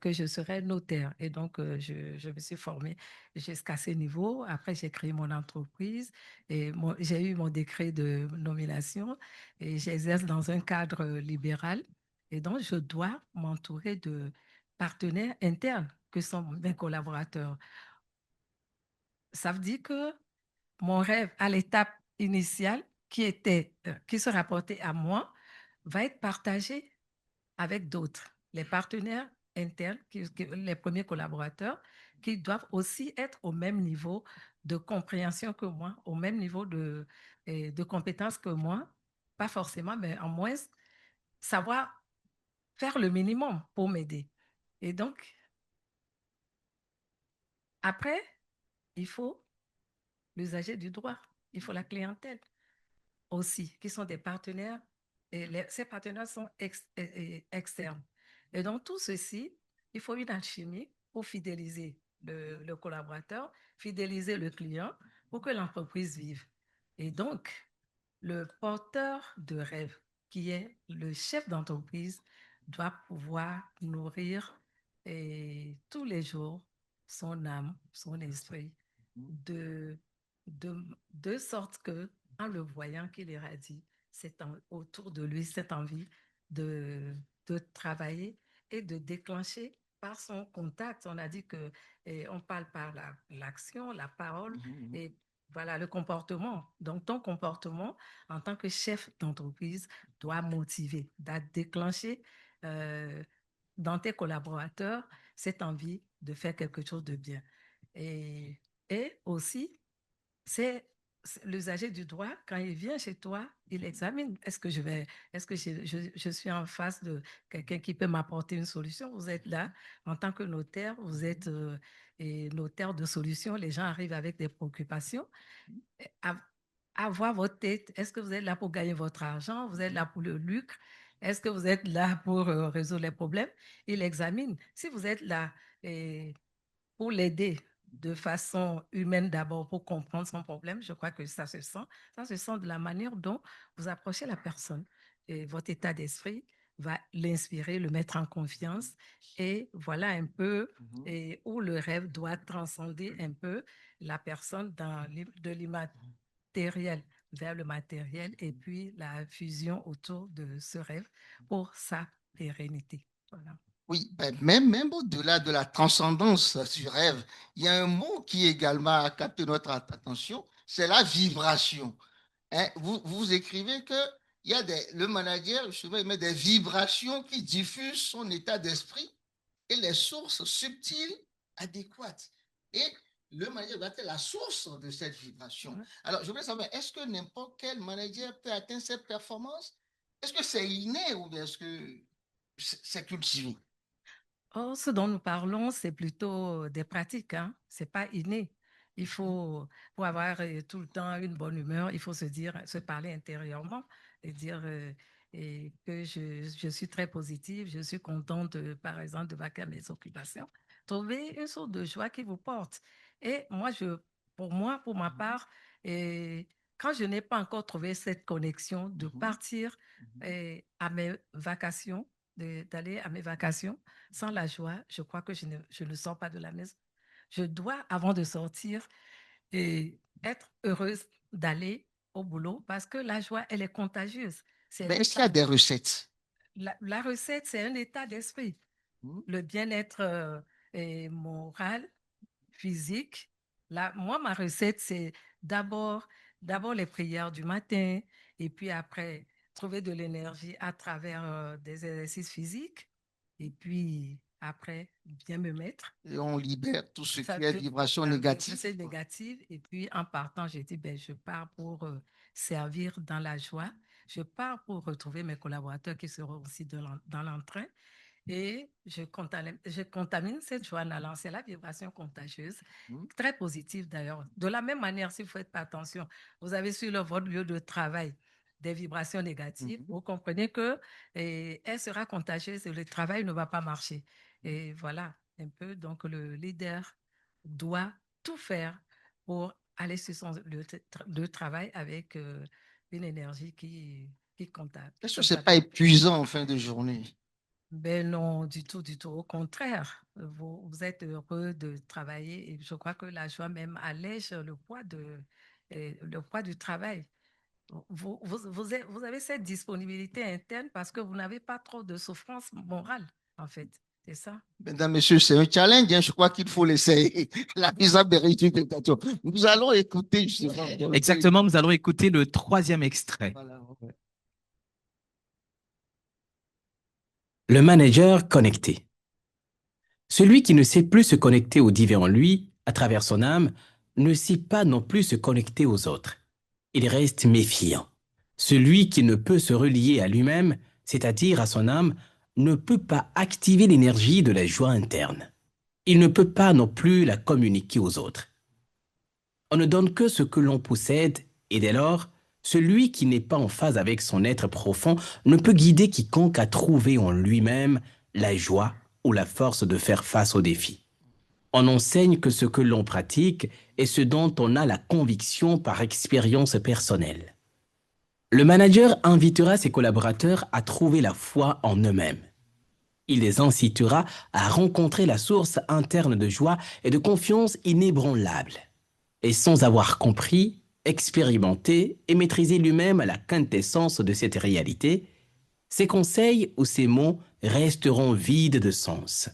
que je serais notaire. Et donc, je me suis formée jusqu'à ce niveau. Après, j'ai créé mon entreprise et j'ai eu mon décret de nomination et j'exerce dans un cadre libéral. Et donc, je dois m'entourer de partenaires internes que sont mes collaborateurs. Ça veut dire que mon rêve à l'étape initiale qui se rapportait à moi va être partagé avec d'autres, les partenaires internes, les premiers collaborateurs, qui doivent aussi être au même niveau de compréhension que moi, au même niveau de compétences que moi, pas forcément, mais en moins, savoir faire le minimum pour m'aider. Et donc, après, il faut l'usager du droit, il faut la clientèle aussi, qui sont des partenaires, et ces partenaires sont externes. Et dans tout ceci, il faut une alchimie pour fidéliser le collaborateur, fidéliser le client pour que l'entreprise vive. Et donc, le porteur de rêve, qui est le chef d'entreprise, doit pouvoir nourrir tous les jours son âme, son esprit, de sorte que, en le voyant qu'il irradie autour de lui cette envie de travailler et de déclencher par son contact. On a dit que on parle par l'action, la parole et voilà le comportement. Donc, ton comportement en tant que chef d'entreprise doit motiver, doit déclencher dans tes collaborateurs cette envie de faire quelque chose de bien. Et aussi, c'est l'usager du droit, quand il vient chez toi, il examine. Est-ce que je suis en face de quelqu'un qui peut m'apporter une solution? Vous êtes là en tant que notaire, vous êtes notaire de solution. Les gens arrivent avec des préoccupations. À voir votre tête, est-ce que vous êtes là pour gagner votre argent? Vous êtes là pour le lucre? Est-ce que vous êtes là pour résoudre les problèmes? Il examine. Si vous êtes là pour l'aider de façon humaine d'abord pour comprendre son problème, je crois que ça se sent de la manière dont vous approchez la personne. Et votre état d'esprit va l'inspirer, le mettre en confiance. Et voilà un peu où le rêve doit transcender un peu la personne de l'immatériel vers le matériel et puis la fusion autour de ce rêve pour sa pérennité. Voilà. Oui, même au-delà de la transcendance du rêve, il y a un mot qui également a capté notre attention, c'est la vibration. Hein, vous écrivez que le manager, justement, il met des vibrations qui diffusent son état d'esprit et les sources subtiles adéquates. Et le manager doit être la source de cette vibration. Alors, je voulais savoir, est-ce que n'importe quel manager peut atteindre cette performance? Est-ce que c'est inné ou bien est-ce que c'est cultivé? Oh, ce dont nous parlons, c'est plutôt des pratiques, hein? Ce n'est pas inné. Il faut, pour avoir tout le temps une bonne humeur, il faut se parler intérieurement et dire et que je suis très positive, je suis contente, par exemple, de vaquer à mes occupations. Trouver une sorte de joie qui vous porte. Et moi, pour ma part, quand je n'ai pas encore trouvé cette connexion de partir à mes vacations, d'aller à mes vacations, sans la joie, je crois que je ne sors pas de la maison. Je dois, avant de sortir, être heureuse d'aller au boulot parce que la joie, elle est contagieuse. Mais est-ce qu'il y a des recettes? La recette, c'est un état d'esprit. Le bien-être moral, physique. Moi, ma recette, c'est d'abord les prières du matin et puis après, trouver de l'énergie à travers des exercices physiques. Et puis, après, bien me mettre. Et on libère tout ce qui Ça est peut- vibration voilà, négative. c'est négative. Et puis, en partant, j'ai dit, ben, je pars pour servir dans la joie. Je pars pour retrouver mes collaborateurs qui seront aussi dans l'entrain. Et je contamine cette joie en allant. C'est la vibration contagieuse, très positive d'ailleurs. De la même manière, si vous ne faites pas attention, vous avez sur votre lieu de travail des vibrations négatives, vous comprenez que elle sera contagieuse et le travail ne va pas marcher. Et voilà, un peu, donc le leader doit tout faire pour aller sur son lieu de travail avec une énergie qui comptable. Est-ce que ce n'est pas épuisant en fin de journée? Ben non, du tout, du tout. Au contraire, vous êtes heureux de travailler et je crois que la joie même allège le poids du travail. Vous avez cette disponibilité interne parce que vous n'avez pas trop de souffrance morale, en fait. C'est ça. Mesdames, Messieurs, c'est un challenge, hein. Je crois qu'il faut l'essayer. La visa mérite une tentation. Nous allons écouter justement. Exactement, nous allons écouter le 3e extrait. Voilà, ouais. Le manager connecté. Celui qui ne sait plus se connecter au divin en lui, à travers son âme, ne sait pas non plus se connecter aux autres. Il reste méfiant. Celui qui ne peut se relier à lui-même, c'est-à-dire à son âme, ne peut pas activer l'énergie de la joie interne. Il ne peut pas non plus la communiquer aux autres. On ne donne que ce que l'on possède et dès lors, celui qui n'est pas en phase avec son être profond ne peut guider quiconque à trouver en lui-même la joie ou la force de faire face aux défis. On n'enseigne que ce que l'on pratique et ce dont on a la conviction par expérience personnelle. Le manager invitera ses collaborateurs à trouver la foi en eux-mêmes. Il les incitera à rencontrer la source interne de joie et de confiance inébranlable. Et sans avoir compris, expérimenté et maîtrisé lui-même la quintessence de cette réalité, ses conseils ou ses mots resteront vides de sens.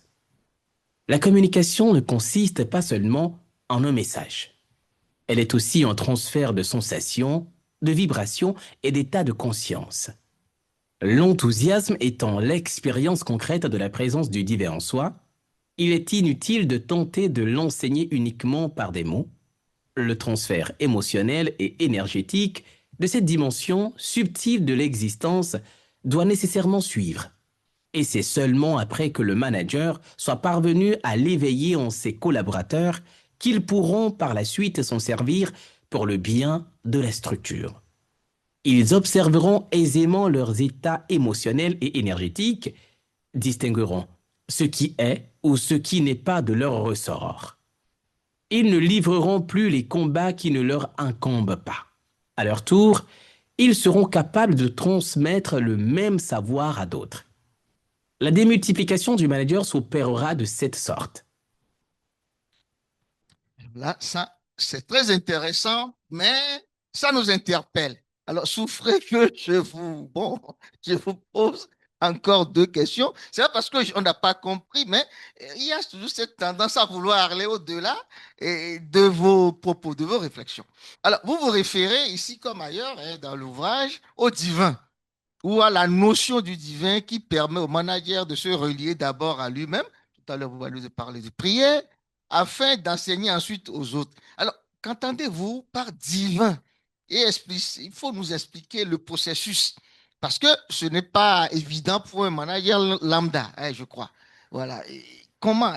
La communication ne consiste pas seulement en un message. Elle est aussi un transfert de sensations, de vibrations et d'états de conscience. L'enthousiasme étant l'expérience concrète de la présence du divin en soi, il est inutile de tenter de l'enseigner uniquement par des mots. Le transfert émotionnel et énergétique de cette dimension subtile de l'existence doit nécessairement suivre. Et c'est seulement après que le manager soit parvenu à l'éveiller en ses collaborateurs qu'ils pourront par la suite s'en servir pour le bien de la structure. Ils observeront aisément leurs états émotionnels et énergétiques, distingueront ce qui est ou ce qui n'est pas de leur ressort. Ils ne livreront plus les combats qui ne leur incombent pas. À leur tour, ils seront capables de transmettre le même savoir à d'autres. La démultiplication du manager s'opérera de cette sorte. Là, ça, c'est très intéressant, mais ça nous interpelle. Alors, souffrez que je vous pose encore 2 questions. C'est pas parce qu'on n'a pas compris, mais il y a toujours cette tendance à vouloir aller au-delà de vos propos, de vos réflexions. Alors, vous vous référez ici comme ailleurs, hein, dans l'ouvrage, au divin ou à la notion du divin qui permet au manager de se relier d'abord à lui-même. Tout à l'heure, vous allez nous parler de prière, afin d'enseigner ensuite aux autres. Alors, qu'entendez-vous par divin? Et il faut nous expliquer le processus, parce que ce n'est pas évident pour un manager lambda, hein, je crois. Voilà. Et comment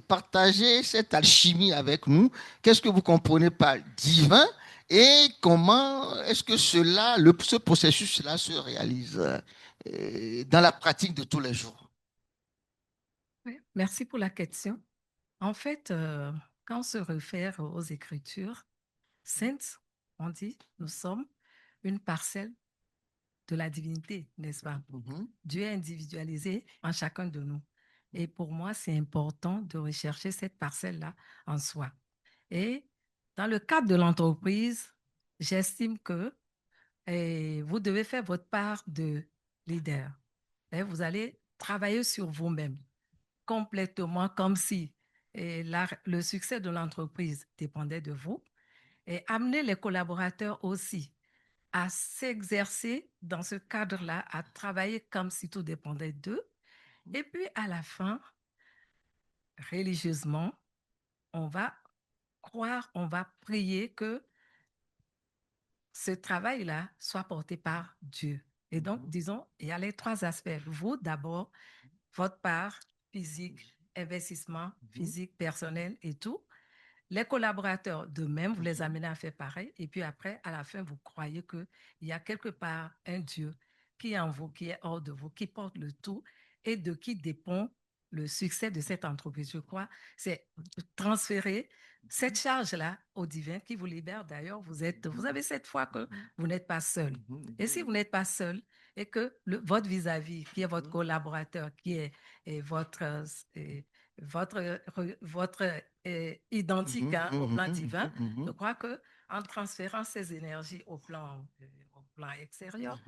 partager cette alchimie avec nous? Qu'est-ce que vous comprenez par divin? Et comment est-ce que ce processus-là se réalise dans la pratique de tous les jours? Oui, merci pour la question. En fait, quand on se réfère aux Écritures saintes, on dit, nous sommes une parcelle de la divinité, n'est-ce pas? Dieu est individualisé en chacun de nous. Et pour moi, c'est important de rechercher cette parcelle-là en soi. Et dans le cadre de l'entreprise, j'estime que vous devez faire votre part de leader. Et vous allez travailler sur vous-même complètement comme si le succès de l'entreprise dépendait de vous et amener les collaborateurs aussi à s'exercer dans ce cadre-là, à travailler comme si tout dépendait d'eux. Et puis à la fin, religieusement, on va croire, on va prier que ce travail-là soit porté par Dieu. Et donc, disons, il y a les trois aspects. Vous, d'abord, votre part physique, investissement physique, personnel et tout. Les collaborateurs, de même, vous les amenez à faire pareil. Et puis après, à la fin, vous croyez qu'il y a quelque part un Dieu qui est en vous, qui est hors de vous, qui porte le tout et de qui dépend le succès de cette entreprise. Je crois, c'est transférer cette charge-là au divin qui vous libère. D'ailleurs, vous avez cette foi que vous n'êtes pas seul. Et si vous n'êtes pas seul et que votre vis-à-vis, qui est votre collaborateur, qui est votre identique au plan divin, je crois qu'en transférant ces énergies au plan extérieur,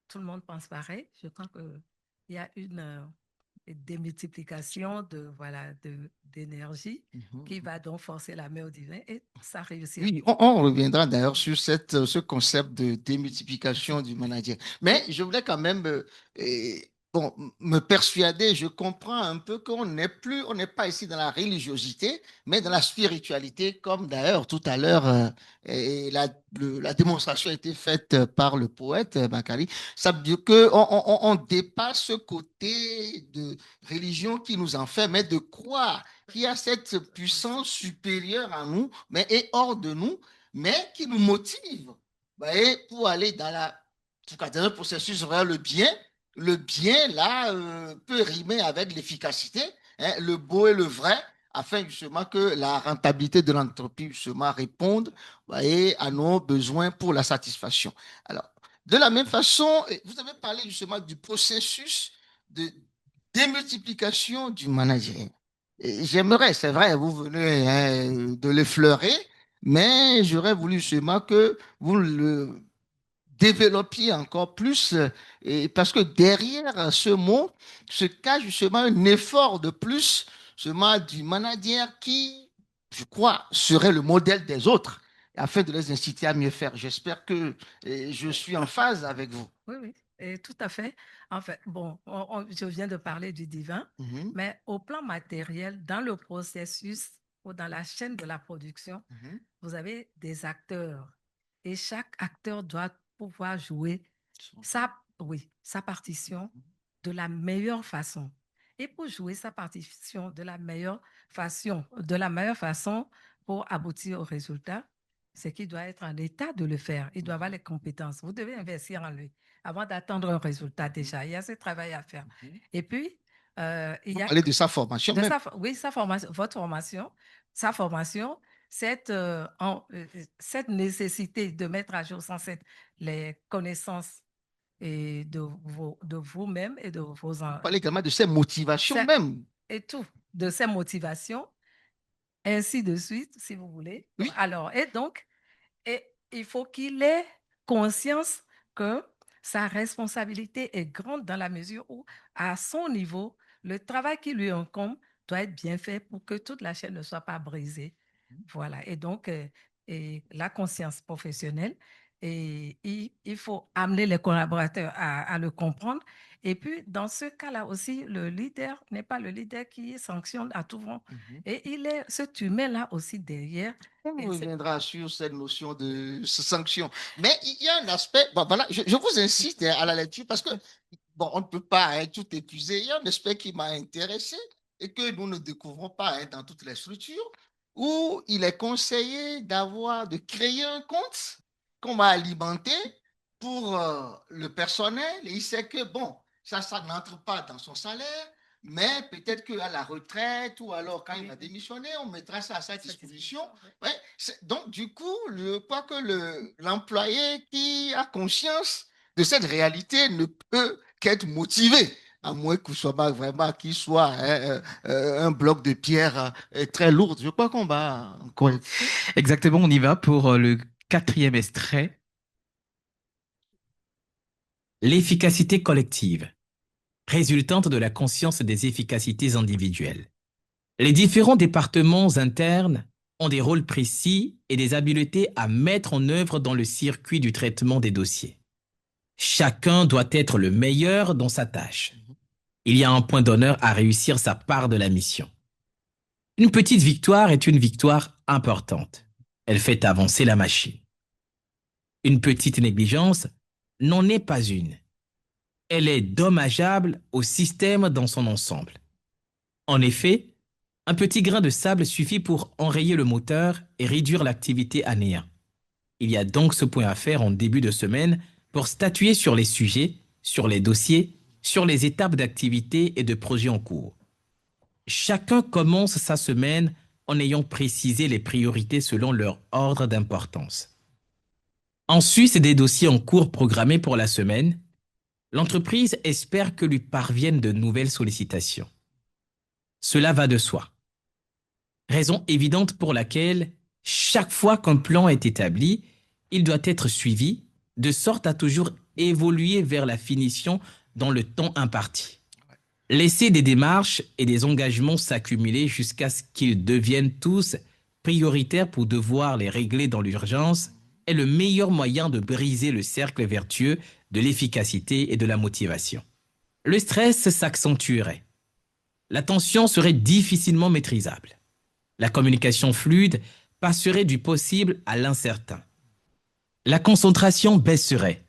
tout le monde pense pareil. Je crois qu'il y a une démultiplication d'énergie qui va donc forcer la main au divin et ça réussit. Oui, on reviendra d'ailleurs sur ce concept de démultiplication du manager. Mais je voulais quand même me persuader, je comprends un peu qu'on n'est pas ici dans la religiosité, mais dans la spiritualité, comme d'ailleurs tout à l'heure, la démonstration a été faite par le poète Bakary. Ça veut dire qu'on dépasse ce côté de religion qui nous enferme, mais de croire qu'il y a cette puissance supérieure à nous, mais est hors de nous, mais qui nous motive pour aller dans le processus vers le bien. Le bien, là, peut rimer avec l'efficacité, hein, le beau et le vrai, afin justement que la rentabilité de l'entreprise justement réponde à nos besoins pour la satisfaction. Alors, de la même façon, vous avez parlé justement du processus de démultiplication du manager. J'aimerais, c'est vrai, vous venez de l'effleurer, mais j'aurais voulu justement que vous le développiez encore plus, parce que derrière ce mot se cache justement un effort de plus, justement du manager qui, je crois, serait le modèle des autres, afin de les inciter à mieux faire. J'espère que je suis en phase avec vous. Oui, oui. Et tout à fait. En fait, bon, je viens de parler du divin, mais au plan matériel, dans le processus ou dans la chaîne de la production, vous avez des acteurs et chaque acteur doit pouvoir jouer sa partition de la meilleure façon. Et pour jouer sa partition de la meilleure façon pour aboutir au résultat, c'est qu'il doit être en état de le faire. Il doit avoir les compétences. Vous devez investir en lui avant d'attendre un résultat déjà. Il y a ce travail à faire. Et puis, il y a... Parler de sa formation même. Oui, sa formation, votre formation, sa formation, cette nécessité de mettre à jour sans cesse les connaissances et de vous-même et de vos... Vous parlez également de ses motivations même. Et tout, de ses motivations, ainsi de suite, si vous voulez. Oui. Alors, et donc, il faut qu'il ait conscience que sa responsabilité est grande dans la mesure où, à son niveau, le travail qui lui incombe doit être bien fait pour que toute la chaîne ne soit pas brisée. Voilà. Et donc, la conscience professionnelle Et il faut amener les collaborateurs à le comprendre. Et puis, dans ce cas-là aussi, le leader n'est pas le leader qui sanctionne à tout vent. Et il est cet humain-là aussi derrière. On reviendra sur cette notion de sanction. Mais il y a un aspect, bon, voilà, je vous incite à la lecture parce que, bon, on ne peut pas tout épuiser. Il y a un aspect qui m'a intéressé et que nous ne découvrons pas dans toutes les structures, où il est conseillé de créer un compte qu'on va alimenter pour le personnel. Et il sait que, bon, ça n'entre pas dans son salaire, mais peut-être qu'à la retraite ou alors quand il va démissionner, on mettra ça à sa disposition. Ouais, donc, du coup, je crois que l'employé qui a conscience de cette réalité ne peut qu'être motivé, à moins qu'il soit vraiment qu'il soit un bloc de pierre très lourd. Je crois qu'on va encore. Exactement, on y va pour le 4e extrait. L'efficacité collective, résultante de la conscience des efficacités individuelles. Les différents départements internes ont des rôles précis et des habiletés à mettre en œuvre dans le circuit du traitement des dossiers. Chacun doit être le meilleur dans sa tâche. Il y a un point d'honneur à réussir sa part de la mission. Une petite victoire est une victoire importante. Elle fait avancer la machine. Une petite négligence n'en est pas une. Elle est dommageable au système dans son ensemble. En effet, un petit grain de sable suffit pour enrayer le moteur et réduire l'activité à néant. Il y a donc ce point à faire en début de semaine pour statuer sur les sujets, sur les dossiers, sur les étapes d'activité et de projets en cours. Chacun commence sa semaine en ayant précisé les priorités selon leur ordre d'importance. Ensuite, des dossiers en cours programmés pour la semaine. L'entreprise espère que lui parviennent de nouvelles sollicitations. Cela va de soi. Raison évidente pour laquelle, chaque fois qu'un plan est établi, il doit être suivi, de sorte à toujours évoluer vers la finition dans le temps imparti. Laisser des démarches et des engagements s'accumuler jusqu'à ce qu'ils deviennent tous prioritaires pour devoir les régler dans l'urgence est le meilleur moyen de briser le cercle vertueux de l'efficacité et de la motivation. Le stress s'accentuerait. La tension serait difficilement maîtrisable. La communication fluide passerait du possible à l'incertain. La concentration baisserait.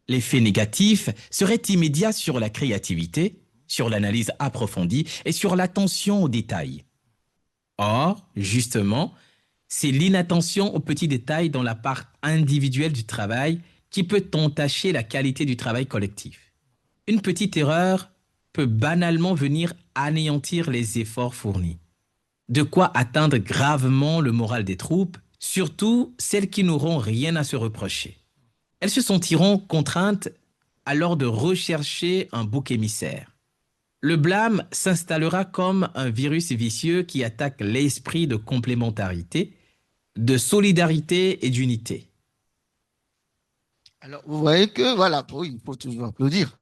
L'effet négatif serait immédiat sur la créativité, sur l'analyse approfondie et sur l'attention aux détails. Or, justement, c'est l'inattention aux petits détails dans la part individuelle du travail qui peut entacher la qualité du travail collectif. Une petite erreur peut banalement venir anéantir les efforts fournis. De quoi atteindre gravement le moral des troupes, surtout celles qui n'auront rien à se reprocher. Elles se sentiront contraintes alors de rechercher un bouc émissaire. Le blâme s'installera comme un virus vicieux qui attaque l'esprit de complémentarité, de solidarité et d'unité. Alors, vous voyez que, voilà, oui, il faut toujours applaudir.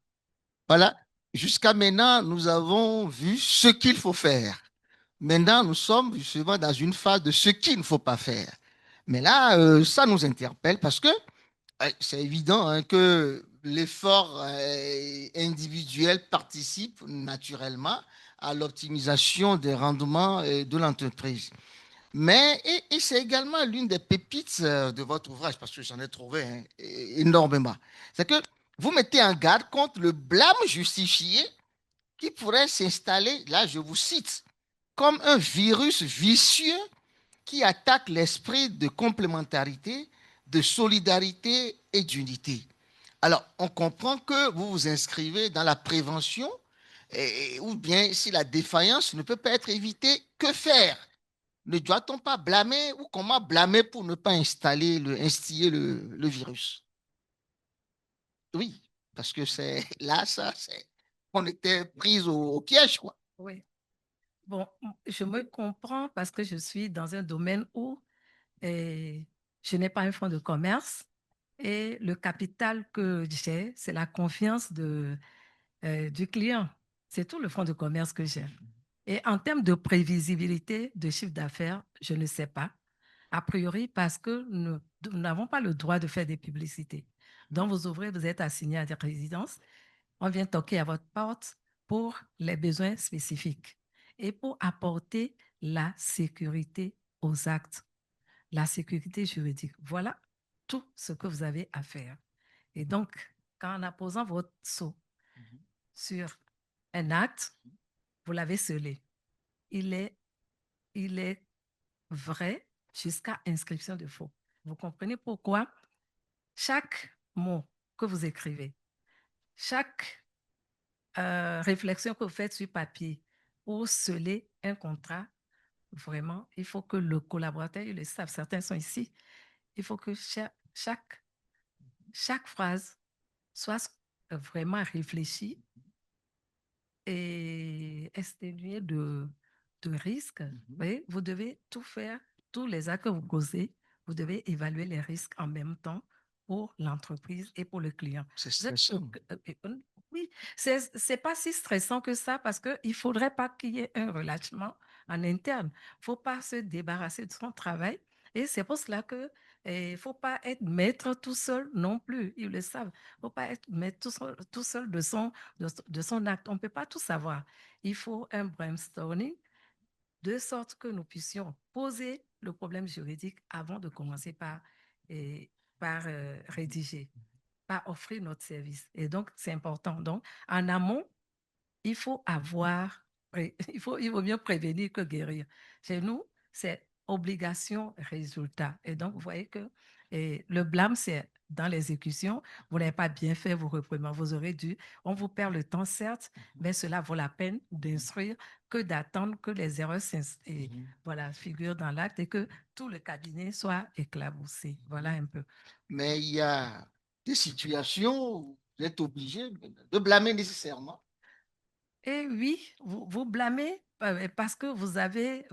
Voilà, jusqu'à maintenant, nous avons vu ce qu'il faut faire. Maintenant, nous sommes justement dans une phase de ce qu'il ne faut pas faire. Mais là, ça nous interpelle parce que c'est évident hein, que l'effort individuel participe naturellement à l'optimisation des rendements de l'entreprise. Mais et c'est également l'une des pépites de votre ouvrage, parce que j'en ai trouvé hein, énormément. C'est que vous mettez en garde contre le blâme justifié qui pourrait s'installer, là je vous cite, comme un virus vicieux qui attaque l'esprit de complémentarité, de solidarité et d'unité. Alors, on comprend que vous vous inscrivez dans la prévention, ou bien si la défaillance ne peut pas être évitée, que faire? Ne doit-on pas blâmer ou comment blâmer pour ne pas instiller le virus? Oui, parce que c'est là, ça, c'est on était pris au piège, quoi. Oui. Bon, je me comprends parce que je suis dans un domaine où je n'ai pas un fonds de commerce et le capital que j'ai, c'est la confiance du client. C'est tout le fonds de commerce que j'ai. Et en termes de prévisibilité de chiffre d'affaires, je ne sais pas. A priori, parce que nous nous n'avons pas le droit de faire des publicités. Donc, vous ouvrez, vous êtes assigné à des résidences. On vient toquer à votre porte pour les besoins spécifiques et pour apporter la sécurité aux actes, la sécurité juridique. Voilà tout ce que vous avez à faire. Et donc, en apposant votre sceau sur un acte, vous l'avez scellé. Il est vrai jusqu'à inscription de faux. Vous comprenez pourquoi chaque mot que vous écrivez, chaque réflexion que vous faites sur papier pour sceller un contrat, vraiment, il faut que le collaborateur, ils le savent, certains sont ici, il faut que chaque phrase soit vraiment réfléchie et exténuée de risques. Vous voyez, vous devez tout faire, tous les actes que vous causez, vous devez évaluer les risques en même temps pour l'entreprise et pour le client. C'est stressant. Oui, c'est pas si stressant que ça parce qu'il ne faudrait pas qu'il y ait un relâchement en interne. Il ne faut pas se débarrasser de son travail. Et c'est pour cela que il ne faut pas être maître tout seul non plus. Ils le savent. Il ne faut pas être maître tout seul de son acte. On ne peut pas tout savoir. Il faut un brainstorming de sorte que nous puissions poser le problème juridique avant de commencer par rédiger, par offrir notre service. Et donc, c'est important. Donc, en amont, il faut il vaut mieux prévenir que guérir. Chez nous, c'est obligation résultat. Et donc, vous voyez que le blâme, c'est dans l'exécution. Vous n'avez pas bien fait vos reprémandes. Vous aurez dû. On vous perd le temps, certes, mais cela vaut la peine d'instruire que d'attendre que les erreurs figurent dans l'acte et que tout le cabinet soit éclaboussé. Voilà un peu. Mais il y a des situations où vous êtes obligé de blâmer nécessairement. Et oui, vous blâmez parce que vous avez...